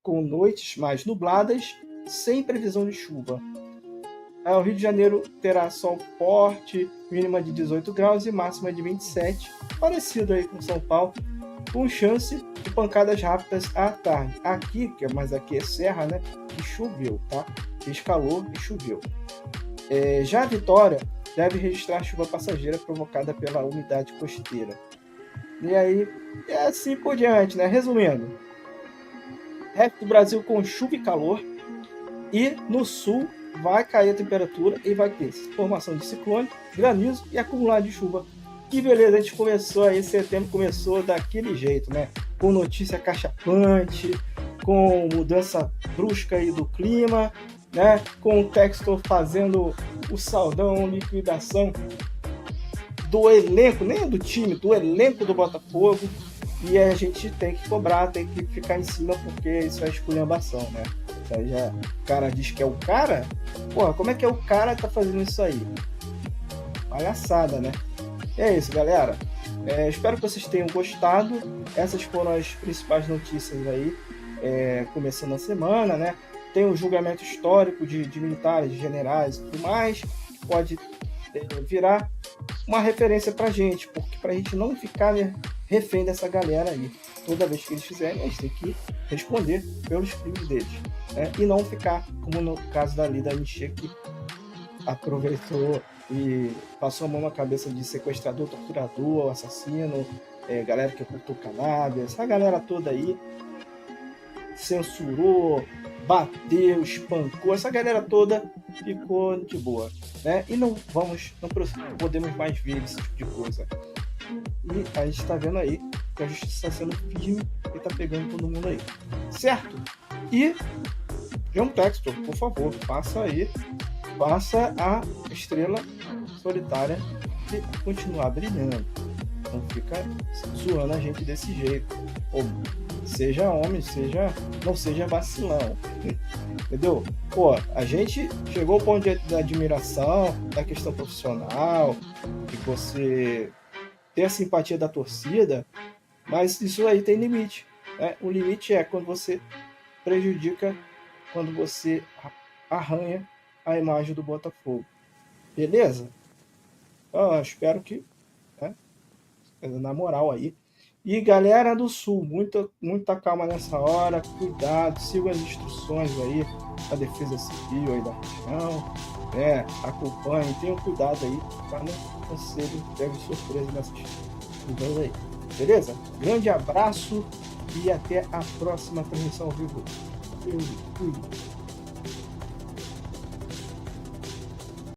com noites mais nubladas, sem previsão de chuva. O Rio de Janeiro terá sol forte, mínima de 18 graus e máxima de 27, parecido aí com São Paulo, com chance de pancadas rápidas à tarde. Aqui, mas aqui é serra, né? E choveu, tá? Fez calor e choveu. Já a Vitória deve registrar chuva passageira provocada pela umidade costeira. E aí, assim por diante, né? Resumindo, resto do Brasil com chuva e calor, e no sul vai cair a temperatura e vai ter formação de ciclone, granizo e acumulado de chuva. Que beleza, a gente começou aí, setembro começou daquele jeito, né? Com notícia cachapante, com mudança brusca aí do clima, né? Com o Textor fazendo o saudão, liquidação do elenco, nem do time, do elenco do Botafogo. E a gente tem que cobrar, tem que ficar em cima, porque isso é esculhambação, né? Aí já, o cara diz que é o cara, porra, como é que é o cara que tá fazendo isso aí? Palhaçada, né? E é isso, galera. Espero que vocês tenham gostado. Essas foram as principais notícias aí, começando a semana, né? Tem o julgamento histórico de militares, de generais e tudo mais, que pode virar uma referência pra gente, porque pra gente não ficar, né, refém dessa galera aí. Toda vez que eles fizerem, a gente tem que responder pelos crimes deles, né? E não ficar como no caso da Lida Michê, que aproveitou e passou a mão na cabeça de sequestrador, torturador, assassino, galera que ocultou cannabis, essa galera toda aí, censurou, bateu, espancou, essa galera toda ficou de boa, né? E não podemos mais ver esse tipo de coisa. E a gente está vendo aí que a justiça está sendo firme e está pegando todo mundo aí, certo? E John Textor, por favor, faça a estrela solitária e continuar brilhando. Não fica zoando a gente desse jeito. seja homem, não seja vacilão, entendeu? Pô, a gente chegou ao ponto da admiração, da questão profissional, de você ter a simpatia da torcida, mas isso aí tem limite, né? O limite é quando você prejudica, quando você arranha a imagem do Botafogo. Beleza? Eu espero que, né, na moral aí. E galera do Sul, muita calma nessa hora, cuidado, sigam as instruções aí da Defesa Civil aí da região, né? Acompanhem, tenham cuidado aí para não ser pego de surpresa nessas coisas aí. Beleza? Grande abraço e até a próxima transmissão ao vivo. Fui.